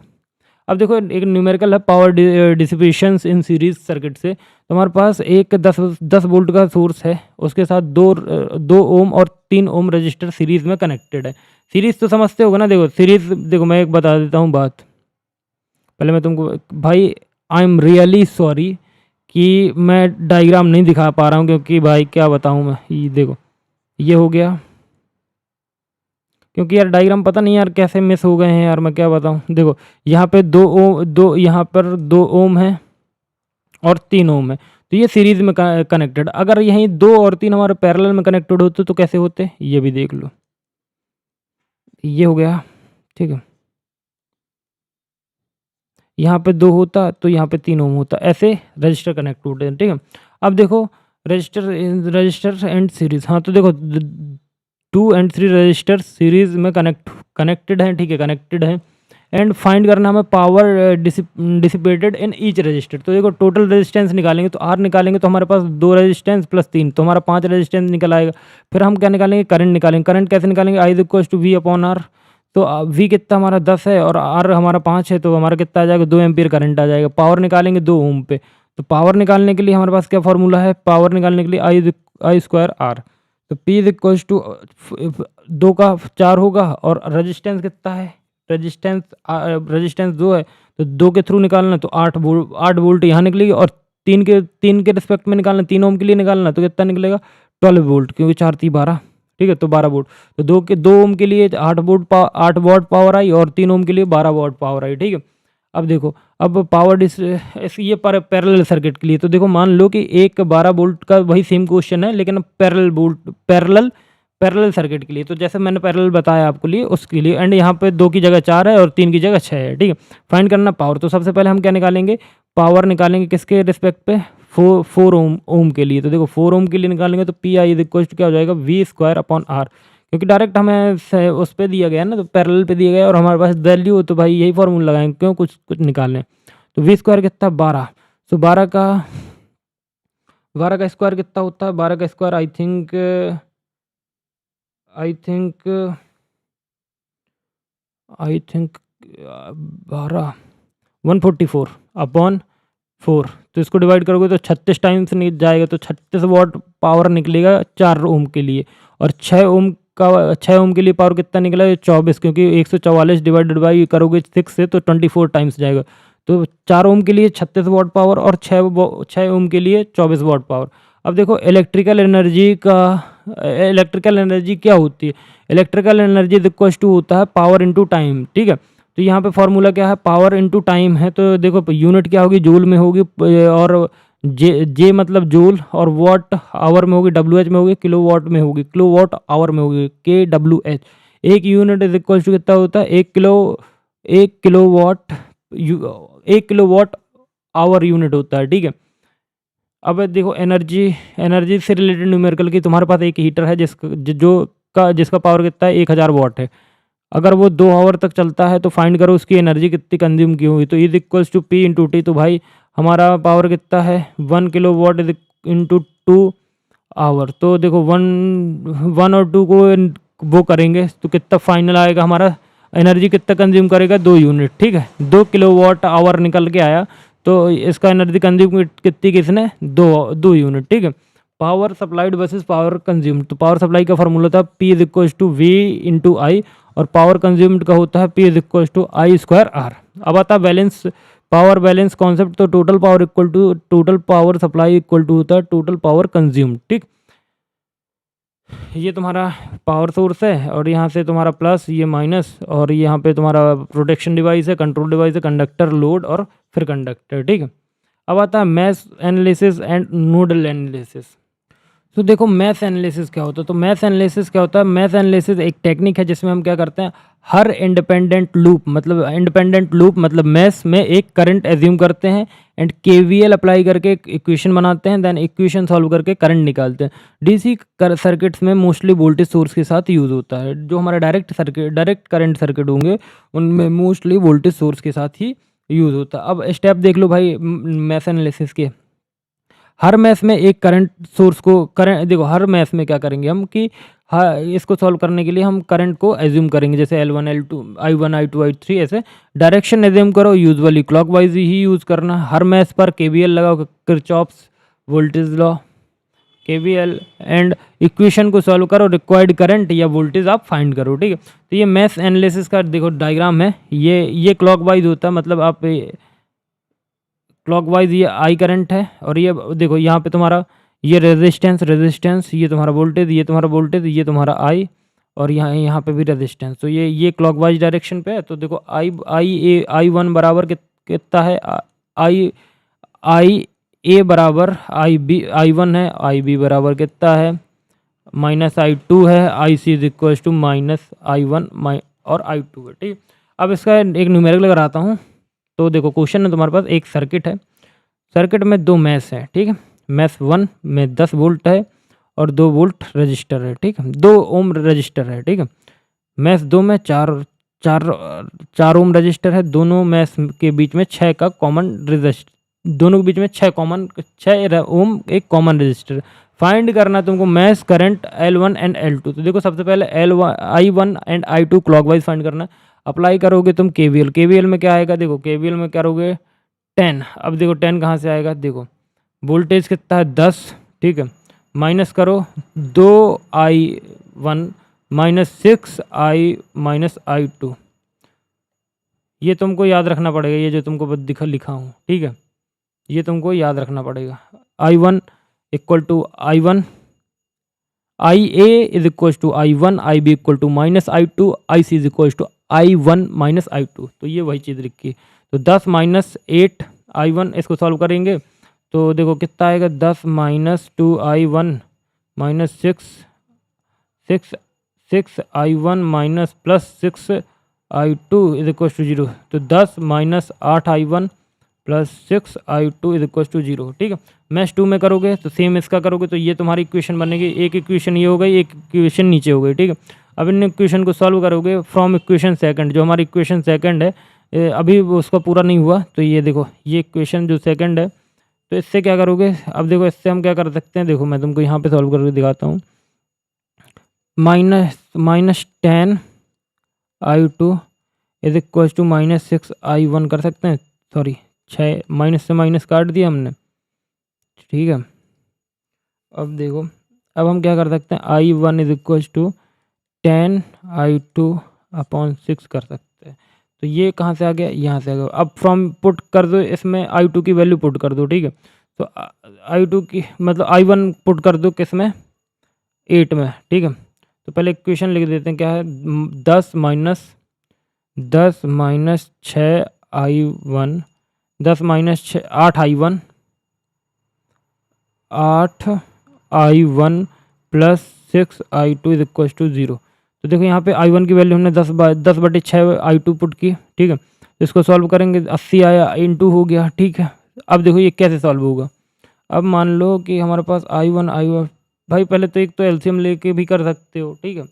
अब देखो एक numerical है power dissipation in series circuit से। तो हमारे पास एक 10 volt का source है, उसके साथ दो ओम और 3 ओम रजिस्टर सीरीज में कनेक्टेड है। सीरीज तो समझते होगा ना। देखो सीरीज, देखो मैं एक बता देता हूँ बात। पहले मैं तुमको, भाई आई एम रियली सॉरी कि मैं डायग्राम नहीं दिखा पा रहा हूँ, क्योंकि भाई क्या बताऊँ मैं, ये देखो ये हो गया, क्योंकि यार डायग्राम पता नहीं यार कैसे मिस हो गए हैं यार, मैं क्या बताऊँ। देखो यहाँ पे यहाँ पर 2 ओम है और 3 ओम है, तो ये सीरीज में कनेक्टेड। अगर यहीं 2 और 3 हमारे पैरेलल में कनेक्टेड होते तो कैसे होते, ये भी देख लो। ये हो गया, ठीक है। यहाँ पे 2 होता तो यहाँ पे 3 ओम होता, ऐसे रजिस्टर कनेक्ट होते हैं, ठीक है। अब देखो रजिस्टर एंड सीरीज, हाँ तो देखो 2 एंड 3 रजिस्टर सीरीज में कनेक्टेड हैं, ठीक है, कनेक्टेड हैं। एंड फाइंड करना हमें power dissipated in each resistor. तो देखो टोटल रेजिस्टेंस निकालेंगे, तो आर निकालेंगे तो हमारे पास 2 रेजिस्टेंस प्लस 3, तो हमारा 5 रेजिस्टेंस निकल आएगा। फिर हम क्या निकालेंगे, करंट निकालेंगे। करंट कैसे निकालेंगे, I is equal to V upon R. तो वी कितना हमारा 10 है और आर हमारा 5 है, तो हमारा कितना आ जाएगा, 2 एम्पियर करंट आ जाएगा। पावर निकालेंगे 2 ओम पे। तो पावर निकालने के लिए हमारे पास क्या फॉर्मूला है, पावर निकालने के लिए आई स्क्वायर आर। तो P इज इक्वल टू 2 का 4 होगा, और रेजिस्टेंस कितना है, रेजिस्टेंस 2 है, तो 2 के थ्रू निकालना तो 8 वोल्ट यहाँ निकलेगी, और 3 के रिस्पेक्ट में निकालना, 3 ओम के लिए निकालना तो कितना निकलेगा, 12 वोल्ट, क्योंकि 4 3 12, ठीक है, तो 12 वोल्ट। तो 2 ओम के लिए 8 वाट पावर आई, और 3 ओम के लिए 12 वाट पावर आई, ठीक है। अब देखो, अब पावर ये पैरेलल सर्किट के लिए, तो देखो मान लो कि एक 12 वोल्ट का वही सेम क्वेश्चन है, लेकिन पैरेलल सर्किट के लिए। तो जैसे मैंने पैरेलल बताया आपको लिए उसके लिए, एंड यहाँ पे 2 की जगह 4 है और 3 की जगह 6 है, ठीक है। फाइंड करना पावर। तो सबसे पहले हम क्या निकालेंगे, पावर निकालेंगे किसके रिस्पेक्ट पे, 4 ओम के लिए। तो देखो 4 ओम के लिए निकालेंगे तो P I is equal to क्या हो जाएगा, वी स्क्वायर अपॉन आर, क्योंकि डायरेक्ट हमें उस पर दिया गया ना, तो पैरेलल पे दिया गया और हमारे पास वैल्यू हो, तो भाई यही फॉर्मूला लगाएंगे, क्यों कुछ निकालने। तो वी स्क्वायर कितना 12, तो 12 का स्क्वायर कितना होता है, 12 का स्क्वायर आई थिंक 12 144 अपॉन 4। तो इसको डिवाइड करोगे तो 36 टाइम्स जाएगा, तो 36 वाट पावर निकलेगा 4 ओम के लिए। और 6 ओम के लिए पावर कितना निकला है, 24, क्योंकि 144 डिवाइडेड बाई करोगे 6 से तो 24 टाइम्स जाएगा। तो 4 ओम के लिए 36 वाट पावर, और 6 ओम के लिए 24 वाट पावर। अब देखो इलेक्ट्रिकल एनर्जी क्या होती है, इलेक्ट्रिकल एनर्जी इक्वल टू होता है पावर इनटू टाइम, ठीक है। तो यहाँ पे फॉर्मूला क्या है, पावर इनटू टाइम है। तो देखो यूनिट क्या होगी, जूल में होगी, और जे मतलब जूल, और वाट आवर में होगी, WH में होगी, किलो वाट में होगी, किलो वाट आवर में होगी, KWH। एक यूनिट इज इक्वल टू कितना होता है, 1 किलो वाट आवर यूनिट होता है, ठीक है। अब देखो एनर्जी से रिलेटेड न्यूमेरिकल की, तुम्हारे पास एक हीटर है जिसका पावर कितना है, 1000 वाट है। अगर वो 2 आवर तक चलता है तो फाइंड करो उसकी एनर्जी कितनी कंज्यूम की होगी। तो is equals to P into T. तो भाई हमारा पावर कितना है, 1 किलो वाट इंटू 2 आवर। तो देखो 1 और 2 को वो करेंगे तो कितना फाइनल आएगा, हमारा एनर्जी कितना कंज्यूम करेगा, 2 यूनिट, ठीक है। 2 किलो वाट आवर निकल के आया, तो इसका एनर्जी कंज्यूम कितनी किसने, 2 यूनिट, ठीक है। Power supplied versus power consumed. तो पावर सप्लाई का फॉर्मूला था P is equal to V into I, और पावर कंज्यूम्ड का होता है P is equal to I square R. अब आता है बैलेंस, पावर बैलेंस कॉन्सेप्ट। तो total power equal to total power supply equal to होता है टोटल पावर कंज्यूम्ड। ठीक, ये तुम्हारा पावर सोर्स है और यहाँ से तुम्हारा प्लस, ये माइनस, और यहाँ पे तुम्हारा प्रोटेक्शन डिवाइस है, कंट्रोल डिवाइस है, कंडक्टर, लोड और फिर कंडक्टर। ठीक है, अब आता है mesh analysis and nodal analysis. तो देखो मैश एनालिसिस क्या होता है। तो मैश एनालिसिस क्या होता है, मैश एनालिसिस एक टेक्निक है जिसमें हम क्या करते हैं, हर इंडिपेंडेंट लूप मतलब मैश में एक करंट एज्यूम करते हैं एंड केवीएल अप्लाई करके एक इक्वेशन बनाते हैं, देन इक्वेशन सॉल्व करके करंट निकालते हैं। डीसी सर्किट्स में मोस्टली वोल्टेज सोर्स के साथ यूज़ होता है। जो हमारा डायरेक्ट करंट सर्किट होंगे उनमें मोस्टली वोल्टेज सोर्स के साथ ही यूज़ होता है। अब स्टेप देख लो भाई मैश एनालिसिस के। हर मैश में एक करंट सोर्स को देखो हर मैश में क्या करेंगे हम कि इसको सॉल्व करने के लिए हम करंट को एज्यूम करेंगे, जैसे L1 L2 I1 I2 I3 ऐसे डायरेक्शन एज्यूम करो। यूजुअली क्लॉकवाइज ही यूज़ करना। हर मैश पर KVL लगाओ, Kirchhoff's voltage law, KVL and equation को सॉल्व करो, रिक्वायर्ड करंट या वोल्टेज आप फाइंड करो। ठीक है, तो ये मैश एनालिसिस का देखो डायग्राम है। ये क्लॉकवाइज होता है, मतलब आप क्लॉकवाइज ये आई करंट है, और ये देखो यहाँ पे तुम्हारा ये रेजिस्टेंस, ये तुम्हारा वोल्टेज, ये तुम्हारा आई, और यहाँ पे भी रेजिस्टेंस। तो ये क्लॉकवाइज डायरेक्शन पे है। तो देखो I1 बराबर कितना है, I बराबर I1 है, IB बराबर कितना है -I2 है, IC is equal to -I1 और I2 है। ठीक, अब इसका एक न्यूमेरिक लगाता हूँ। तो देखो क्वेश्चन है तुम्हारे पास, एक सर्किट है, सर्किट में दो मैश है। ठीक है, मैश 1 में 10 वोल्ट है और 2 वोल्ट रजिस्टर है। ठीक है, 2 ओम रजिस्टर है। ठीक है, मैश 2 में 4 ओम रजिस्टर है। दोनों मैश के बीच में 6 का कॉमन रजिस्टर, दोनों के बीच में 6 ओम एक कॉमन रजिस्टर। फाइंड करना तुमको mesh current L1 and L2। तो देखो सबसे पहले I1 and I2 clockwise find करना। अप्लाई करोगे तुम KVL में क्या आएगा, देखो KVL में करोगे 10। अब देखो 10 कहाँ से आएगा, देखो वोल्टेज कितना है 10। ठीक है, माइनस करो 2I1 -6I -I2। ये तुमको याद रखना पड़ेगा, ये जो तुमको लिखा हूँ। ठीक है, ये तुमको याद रखना पड़ेगा। I1 equal to I1, IA is equal to I1, IB equal to -I2, IC is equal to I1 -I2। तो ये वही चीज़ लिखी। तो 10 -8 I1, इसको सॉल्व करेंगे तो देखो कितना आएगा, 10 -2I1 -6 I1 +6I2 is equal to 0। तो 10 -8I1 +6 I2 is equal to 0। ठीक है, मैश 2 में करोगे तो सेम इसका करोगे, तो ये तुम्हारी इक्वेशन बनेगी। एक इक्वेशन ये हो गई, एक इक्वेशन नीचे हो गई। ठीक है, अब इन इक्वेशन को सॉल्व करोगे फ्रॉम इक्वेशन सेकंड। जो हमारी इक्वेशन सेकंड है अभी उसका पूरा नहीं हुआ, तो ये देखो ये इक्वेशन जो सेकंड है, तो इससे क्या करोगे। अब देखो इससे हम क्या कर सकते हैं, देखो मैं तुमको यहाँ पे सॉल्व करके दिखाता हूँ। -10 I2 is equal to -6 I1 कर सकते हैं। सॉरी 6 माइनस से माइनस काट दिया हमने। ठीक है, अब देखो अब हम क्या कर सकते हैं, I1 is equal to 10 I2 upon 6 कर सकते हैं। तो ये कहाँ से आ गया, यहाँ से आ गया। अब फ्रॉम पुट कर दो, इसमें I2 की वैल्यू पुट कर दो। ठीक है, तो I2 की मतलब I1 पुट कर दो किस में, 8 में। ठीक है, तो पहले इक्वेशन लिख देते हैं, क्या है 10 -6 I1, 10 -6 8I1 + 6I2 is equal to 0। तो देखो यहाँ पे I1 की वैल्यू हमने 10/6 I2 पुट की। ठीक है, तो इसको सॉल्व करेंगे, 80 आया इंटू हो गया। ठीक है, अब देखो ये कैसे सॉल्व होगा। अब मान लो कि हमारे पास I1 भाई पहले तो एक तो एलसीएम लेके भी कर सकते हो। ठीक है,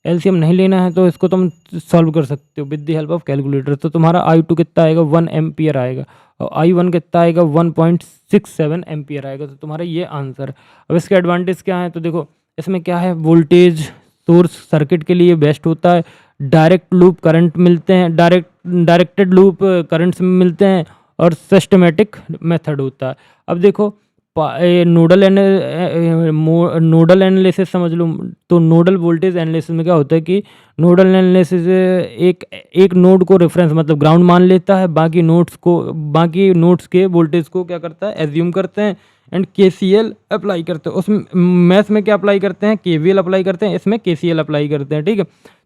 एलसीएम नहीं लेना है तो इसको तुम सॉल्व कर सकते हो with the help of calculator. तो तुम्हारा I2 कितना आएगा, 1 एम्पियर आएगा, और I1 कितना आएगा, 1.67 एम्पियर आएगा। तो तुम्हारा ये आंसर। अब इसके एडवांटेज क्या है, तो देखो इसमें क्या है, वोल्टेज सोर्स सर्किट के लिए बेस्ट होता है, डायरेक्ट लूप करंट मिलते हैं, डायरेक्टेड लूप करंट्स मिलते हैं, और सिस्टमेटिक मेथड होता है। अब देखो नोडल नोडल एनालिसिस समझ लो। तो नोडल वोल्टेज एनालिसिस में क्या होता है कि नोडल एनालिसिस एक नोड को रेफरेंस मतलब ग्राउंड मान लेता है, बाकी नोड्स के वोल्टेज को क्या करता है, एज्यूम करते हैं एंड केसीएल अप्लाई करते हैं। उसमें मैथ में क्या अप्लाई करते हैं, केवीएल अप्लाई करते हैं, इसमें केसीएल अप्लाई करते हैं। ठीक है,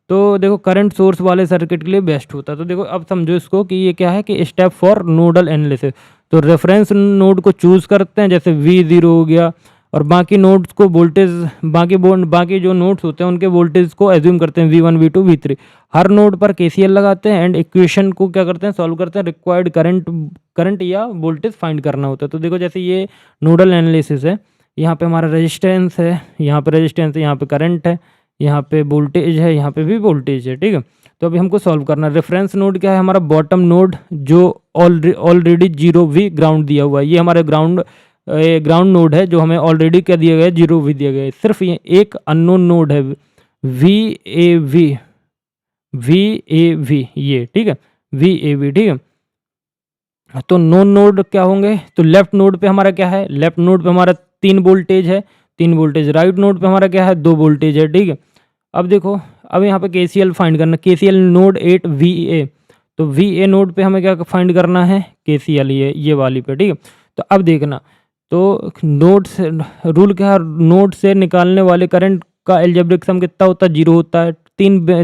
तो देखो करंट सोर्स वाले सर्किट के लिए बेस्ट होता है। तो देखो अब समझो इसको कि ये क्या है कि स्टेप फॉर नोडल एनालिसिस। तो रेफरेंस नोड को चूज करते हैं, जैसे V0 हो गया, और बाकी नोड्स को वोल्टेज बाकी जो नोड्स होते हैं उनके वोल्टेज को एज्यूम करते हैं V1 V2 V3। हर नोड पर केसीएल लगाते हैं एंड इक्वेशन को क्या करते हैं, सॉल्व करते हैं। रिक्वायर्ड करंट या वोल्टेज फाइंड करना होता है। तो देखो जैसे ये नोडल एनालिसिस है, यहाँ पे हमारा रेजिस्टेंस है, यहाँ पे रेजिस्टेंस है, यहाँ पे करंट है, यहाँ पे वोल्टेज है, यहाँ पे भी वोल्टेज है। ठीक है, तो अभी हमको सॉल्व करना है। रेफरेंस नोड क्या है, हमारा बॉटम नोड जो ऑलरेडी 0V ग्राउंड दिया हुआ है। ये हमारे ग्राउंड नोड है जो हमें ऑलरेडी क्या दिया गया है, 0V दिया गया है। सिर्फ ये एक अननोन नोड है VAV ये। ठीक है, VAV। ठीक है, तो नोन नोड क्या होंगे, तो लेफ्ट नोड पे हमारा क्या है, लेफ्ट नोड पे हमारा 3 वोल्टेज है, 3 वोल्टेज। राइट नोड पे हमारा क्या है, 2 वोल्टेज है। ठीक है, अब देखो अब यहाँ पे केसीएल फाइंड करना, केसीएल नोड 8 VA। तो VA नोड पे हमें क्या फाइंड करना है, केसीएल ये वाली पे। ठीक है, तो अब देखना, तो नोड से रूल क्या है, नोड से निकालने वाले करंट का एल्जेब्रिक सम कितना होता है, 0 होता है।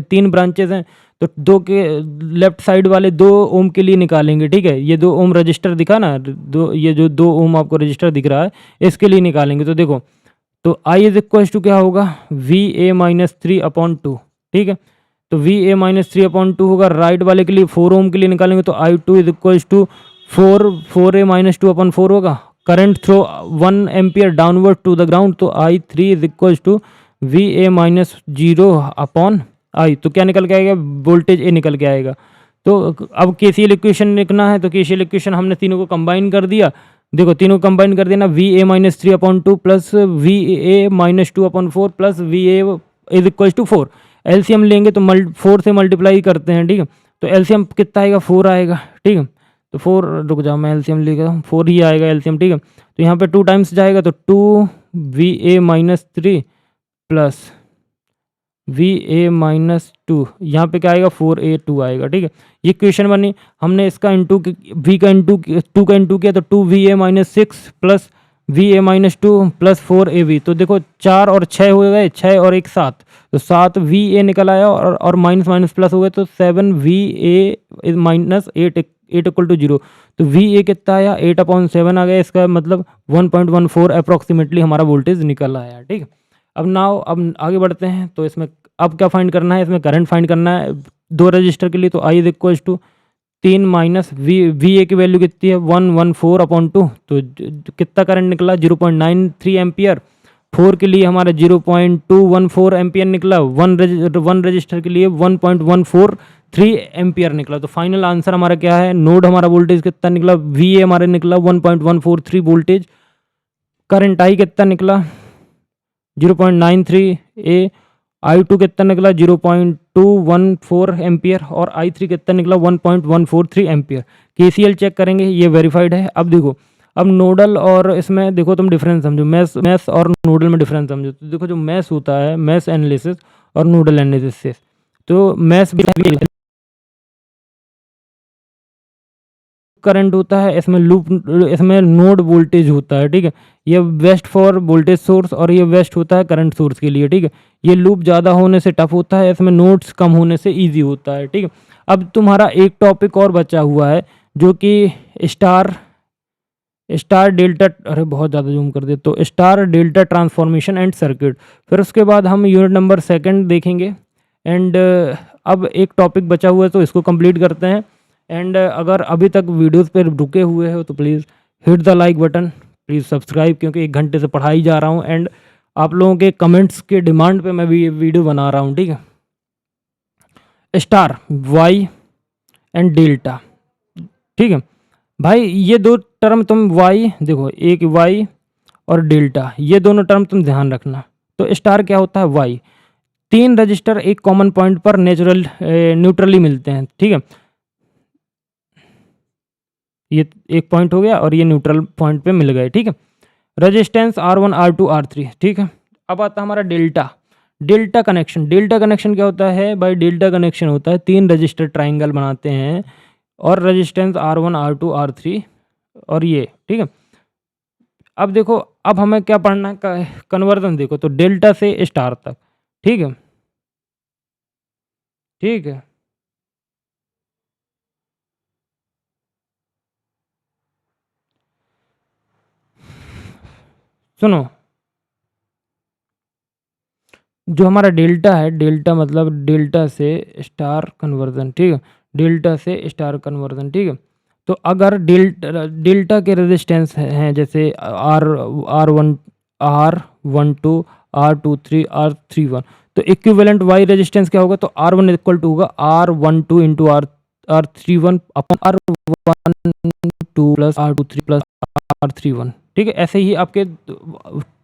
तीन ब्रांचेस हैं, तो दो के लेफ्ट साइड वाले 2 ओम के लिए निकालेंगे। ठीक है, ये 2 ओम रजिस्टर दिखा ना, ये जो 2 ओम आपको रजिस्टर दिख रहा है, इसके लिए निकालेंगे। तो देखो, तो I इज इक्वल टू क्या होगा, VA-3/2। ठीक है, तो VA-3/2 होगा। राइट वाले के लिए 4 ओम के लिए निकालेंगे, तो I2 is equal to 4A-2/4 होगा। Current through 1 ampere downward to the ground, तो I3 is equal to VA-0/I। तो क्या निकल के आएगा, वोल्टेज A निकल के आएगा। तो अब केसीएल इक्वेशन लिखना है, तो केसीएल इक्वेशन हमने तीनों को कंबाइन कर दिया। देखो तीनों कंबाइन कर देना, VA-3/2 plus VA-2/4 plus VA is equal to 4। LCM लेंगे तो 4 से मल्टीप्लाई करते हैं। ठीक है, तो एलसीएम कितना आएगा, 4 आएगा। ठीक है, तो 4, रुक जाओ मैं एलसीएम लेगा, 4 ही आएगा एलसीएम। ठीक है, तो यहाँ पे 2 टाइम्स जाएगा, तो 2VA-3 प्लस VA-2, यहाँ पे क्या आएगा, 4A2 आएगा। ठीक है, ये क्वेश्चन बनी। हमने इसका इंटू V का इंटू 2 का इंटू किया, तो 2VA-6 plus VA-2 plus 4AB। तो देखो 4 और 6 हो गए, 6 और 1 7, तो 7VA निकल आया, और माइनस माइनस प्लस हो गए, तो 7VA-8 इक्वल टू 0। तो VA कितना आया, 8/7 आ गया। इसका मतलब 1.14 अप्रॉक्सीमेटली हमारा वोल्टेज निकल आया। ठीक है, अब आगे बढ़ते हैं। तो इसमें अब क्या फाइंड करना है, इसमें करंट फाइंड करना है 2 रजिस्टर के लिए। तो I is equal to 3 minus VA की वैल्यू कितनी है, 114/2। तो कितना करंट निकला, 0.93 एम्पियर। 4 के लिए हमारा 0.214 एम्पियर निकला। वन रजिस्टर के लिए 1.143 एम्पियर निकला। तो फाइनल आंसर हमारा क्या है, नोड हमारा वोल्टेज कितना निकला, VA हमारा निकला 1.143 वोल्टेज। करंट I कितना निकला, 0.93 A। I2 कितना निकला, 0.214 एम्पियर, और I3 कितना निकला, 1.143 एम्पियर। केसीएल चेक करेंगे, ये वेरीफाइड है। अब देखो, अब नोडल और इसमें देखो तुम डिफरेंस समझो, मैथ्स और नोडल में डिफरेंस समझो। तो देखो जो मैथ्स होता है, मैथ्स एनालिसिस और नोडल एनालिसिस, तो मैथ्स भी करंट होता है, इसमें नोड वोल्टेज होता है। ठीक है, ये बेस्ट फॉर वोल्टेज सोर्स और ये बेस्ट होता है करंट सोर्स के लिए। ठीक है, ये लूप ज़्यादा होने से टफ होता है, इसमें नोड्स कम होने से इजी होता है। ठीक है, अब तुम्हारा एक टॉपिक और बचा हुआ है, जो कि स्टार डेल्टा, अरे बहुत ज़्यादा जूम कर दे, तो star delta transformation and circuit. फिर उसके बाद हम यूनिट नंबर 2 देखेंगे। एंड अब एक टॉपिक बचा हुआ है, तो इसको कंप्लीट करते हैं। एंड अगर अभी तक वीडियोस पे रुके हुए हो तो please hit the like button, please subscribe, क्योंकि 1 घंटे से पढ़ाई जा रहा हूँ एंड आप लोगों के कमेंट्स के डिमांड पे मैं भी ये वीडियो बना रहा हूँ। ठीक है, स्टार, वाई एंड डेल्टा। ठीक है भाई, ये 2 टर्म तुम वाई देखो, एक वाई और डेल्टा, ये दोनों टर्म तुम ध्यान रखना। तो स्टार क्या होता है, वाई। 3 रजिस्टर एक कॉमन पॉइंट पर न्यूट्रली मिलते हैं। ठीक है, ये एक पॉइंट हो गया और ये न्यूट्रल पॉइंट पे मिल गए। ठीक है, रेजिस्टेंस R1 R2 R3, ठीक है। अब आता है हमारा डेल्टा कनेक्शन। डेल्टा कनेक्शन क्या होता है भाई? डेल्टा कनेक्शन होता है 3 रजिस्टर ट्राइंगल बनाते हैं और रेजिस्टेंस R1 R2 R3 और ये, ठीक है। अब देखो, अब हमें क्या पढ़ना है, कन्वर्जन। देखो तो डेल्टा से स्टार तक, ठीक है, ठीक है। सुनो, जो हमारा डेल्टा है, डेल्टा मतलब डेल्टा से स्टार कन्वर्जन, ठीक है, डेल्टा से स्टार कन्वर्जन, ठीक है। तो अगर डेल्टा के रेजिस्टेंस हैं जैसे R12 R23 R31, तो इक्विवेलेंट वाई रेजिस्टेंस क्या होगा? तो R1 इक्वल टू होगा R12 into R31 upon R12 plus R23 plus R31, ठीक है। ऐसे ही आपके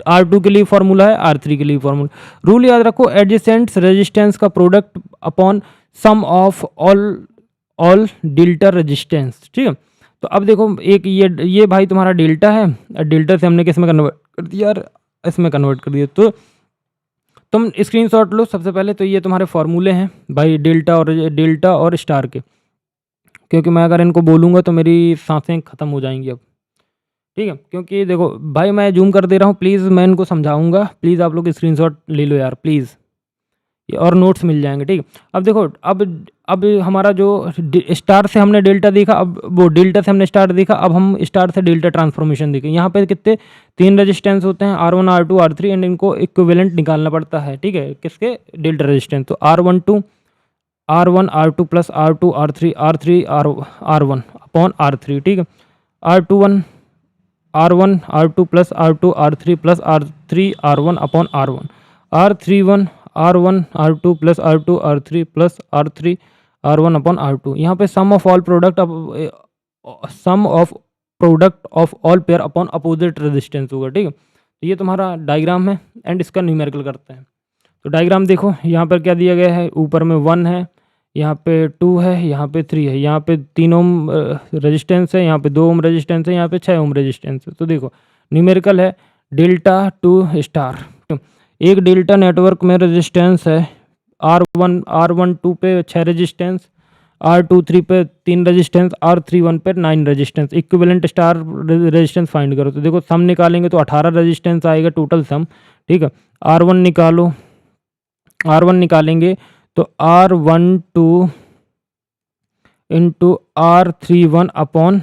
R2 के लिए फॉर्मूला है, R3 के लिए फॉर्मूला। रूल याद रखो, एडजेसेंट रेजिस्टेंस का product upon sum of all delta resistance, ठीक है। तो अब देखो, एक ये भाई तुम्हारा डेल्टा है, डेल्टा से हमने किस में कन्वर्ट कर दिया यार? इसमें कन्वर्ट कर दिया। तो तुम स्क्रीनशॉट लो सबसे पहले। तो ये तुम्हारे फॉर्मूले हैं भाई, डेल्टा और स्टार के, क्योंकि मैं अगर इनको बोलूँगा तो मेरी सांसें ख़त्म हो जाएंगी अब, ठीक है। क्योंकि देखो भाई, मैं जूम कर दे रहा हूँ, प्लीज़ मैं इनको समझाऊंगा, प्लीज़ आप लोग स्क्रीनशॉट ले लो यार प्लीज़, और नोट्स मिल जाएंगे, ठीक है। अब देखो, अब हमारा जो स्टार से हमने डेल्टा देखा, अब वो डेल्टा से हमने स्टार देखा, अब हम स्टार से डेल्टा ट्रांसफॉर्मेशन देखें। यहाँ पे कितने 3 रेजिस्टेंस होते हैं, R1 R2 R3, एंड इनको इक्विवेलेंट निकालना पड़ता है, ठीक है, किसके? Delta resistance. तो R1 R2 plus R2 R3 R1 upon R3, ठीक है। R1 R2 plus R2 R3 plus R3 R1 upon R1, R1 R2 plus R2 R3 plus R3 R1 upon R2। यहाँ पे sum of product of all pair upon opposite resistance होगा, ठीक है। तो ये तुम्हारा डायग्राम है एंड इसका न्यूमेरिकल करते हैं। तो डायग्राम देखो, यहाँ पर क्या दिया गया है? ऊपर में 1 है, यहाँ पे 2 है, यहाँ पे 3 है, यहाँ पे 3 ओम रेजिस्टेंस है, यहाँ पे 2 ओम रेजिस्टेंस है, यहाँ पे 6 ओम रेजिस्टेंस है। तो देखो न्यूमेरिकल है डेल्टा टू स्टार। एक डेल्टा नेटवर्क में रेजिस्टेंस है R12 पे 6 रेजिस्टेंस, R23 पे 3 रेजिस्टेंस, R31 पे 9 resistance. Equivalent star resistance find करो। तो देखो सम निकालेंगे तो 18 रेजिस्टेंस आएगा टोटल सम, ठीक है। R1 निकालो, R1 निकालेंगे तो R12 into R31 upon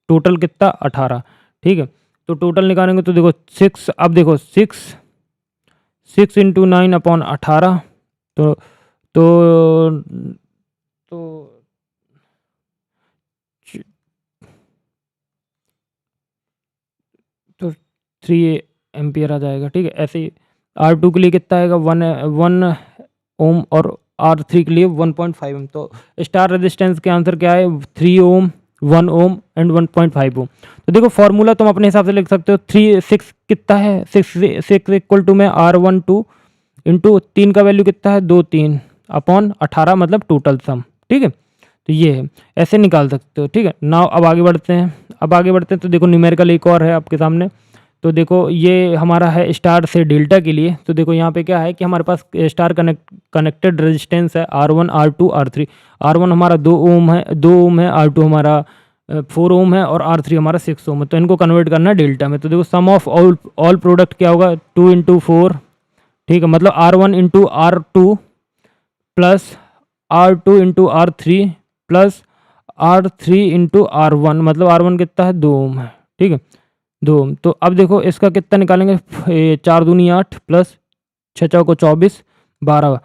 total कितना? 18, ठीक है। तो टोटल निकालेंगे तो देखो 6, अब देखो 6 इंटू 9 अपॉन 18, तो तो तो 3 एम्पियर आ जाएगा, ठीक है। ऐसे ही R2 के लिए कितना आएगा? 1 ओम और R3 के लिए 1.5 ओम। तो स्टार रेजिस्टेंस के आंसर क्या है? 3 ओम, 1 ओम एंड 1.5 ओम। तो देखो फॉर्मूला तुम अपने हिसाब से लिख सकते हो। 6 कितना है? 6 इक्वल टू में R12 इंटू 3 का वैल्यू कितना है? 2 3 अपॉन 18 मतलब टोटल सम, ठीक है। तो ये है, ऐसे निकाल सकते हो, ठीक है। नाउ अब आगे बढ़ते हैं। तो देखो न्यूमेरिकल एक और है आपके सामने। तो देखो ये हमारा है स्टार से डेल्टा के लिए। तो देखो यहाँ पे क्या है कि हमारे पास स्टार कनेक्टेड रेजिस्टेंस है R1 R2 R3। R1 हमारा 2 ओम है, R2 हमारा 4 ओम है और R3 हमारा 6 ओम है। तो इनको कन्वर्ट करना है डेल्टा में। तो देखो सम ऑफ ऑल प्रोडक्ट क्या होगा? 2 इंटू 4, ठीक है, मतलब R1 into R2 plus R2 into R3 plus R3 into R1, मतलब R1 कितना है? 2 ओम है, ठीक है, 2 ओम। तो अब देखो इसका कितना निकालेंगे? 4 दूनी 8 प्लस 6 चौको 24, 12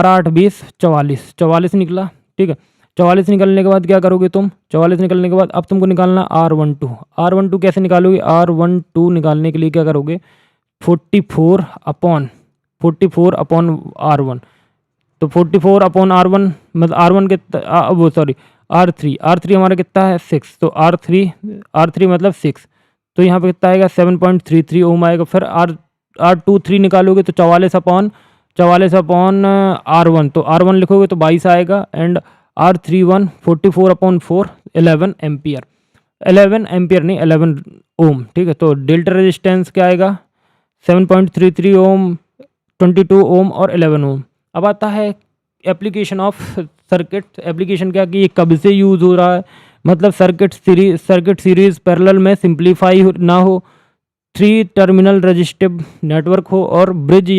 8 20, 44 निकला, ठीक है। 44 निकलने के बाद क्या करोगे तुम? 44 निकलने के बाद अब तुमको निकालना R12 कैसे निकालोगे? R12 निकालने के लिए क्या करोगे? 44 अपॉन R1। तो 44 अपॉन R1 मतलब R1 कितना, वो सॉरी R3 हमारा कितना है? 6। तो R3 मतलब 6। तो यहाँ पे कितना आएगा? 7.33 ओम आएगा। फिर R23 निकालोगे तो 44 अपॉन R1, तो R1 लिखोगे तो 22 आएगा। And R31 44 upon 4 11 ampere. 11 ampere नहीं 11 ओम, ठीक है। तो डेल्टा रेजिस्टेंस क्या आएगा 7.33 ओम, 22 ओम और 11 ओम। अब आता है एप्लीकेशन ऑफ सर्किट। एप्लीकेशन क्या कि ये कब से यूज़ हो रहा है, मतलब सर्किट सीरीज पैरेलल में सिंप्लीफाई ना हो, 3 टर्मिनल रजिस्टिव नेटवर्क हो और ब्रिज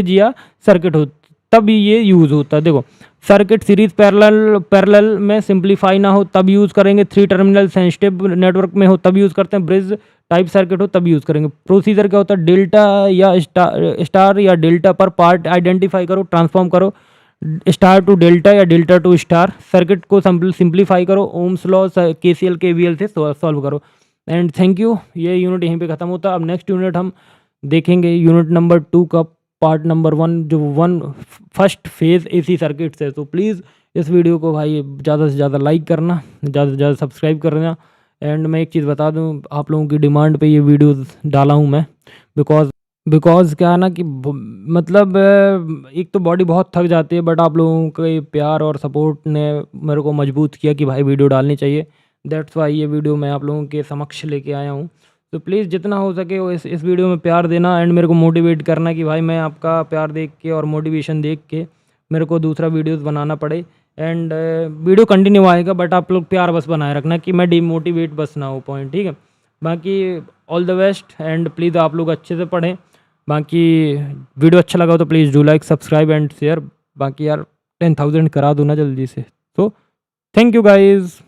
या सर्किट हो, तब ये यूज़ होता है। देखो सर्किट सीरीज पैरेलल में सिंप्लीफाई ना हो तब यूज़ करेंगे, 3 टर्मिनल सेंसिटिव नेटवर्क में हो तब यूज़ करते हैं, ब्रिज टाइप सर्किट हो तब यूज़ करेंगे। प्रोसीजर क्या होता है, डेल्टा या स्टार या डेल्टा पर पार्ट आइडेंटिफाई करो, ट्रांसफॉर्म करो, स्टार टू डेल्टा या डेल्टा टू स्टार, सर्किट को सिंप्लीफाई करो, ओम्स लॉ KCL KVL से सॉल्व करो। And thank you. ये यूनिट यहीं पे ख़त्म होता है। अब नेक्स्ट यूनिट हम देखेंगे यूनिट नंबर 2 का पार्ट नंबर 1, जो फर्स्ट फेज़ AC सर्किट्स है। तो प्लीज़ इस वीडियो को भाई ज़्यादा से ज़्यादा लाइक करना, ज़्यादा से ज़्यादा सब्सक्राइब करना। एंड मैं एक चीज़ बता दूं, आप लोगों की डिमांड पे ये वीडियोस डाला हूं मैं, बिकॉज क्या है ना कि मतलब एक तो बॉडी बहुत थक जाती है, बट आप लोगों के प्यार और सपोर्ट ने मेरे को मजबूत किया कि भाई वीडियो डालनी चाहिए। दैट्स वाई ये वीडियो मैं आप लोगों के समक्ष लेके आया हूँ। तो प्लीज़ जितना हो सके वो इस वीडियो में प्यार देना एंड मेरे को मोटिवेट करना कि भाई मैं आपका प्यार देख के और मोटिवेशन देख के मेरे को दूसरा वीडियोस बनाना पड़े। एंड वीडियो कंटिन्यू आएगा, बट आप लोग प्यार बस बनाए रखना कि मैं डिमोटिवेट बस ना हो, पॉइंट, ठीक है। बाकी all the best and please आप लोग अच्छे से पढ़ें। बाकी वीडियो अच्छा लगा हो तो please do like, subscribe and share. बाकी यार 10,000 करा दो ना जल्दी से। तो थैंक यू गाइज़।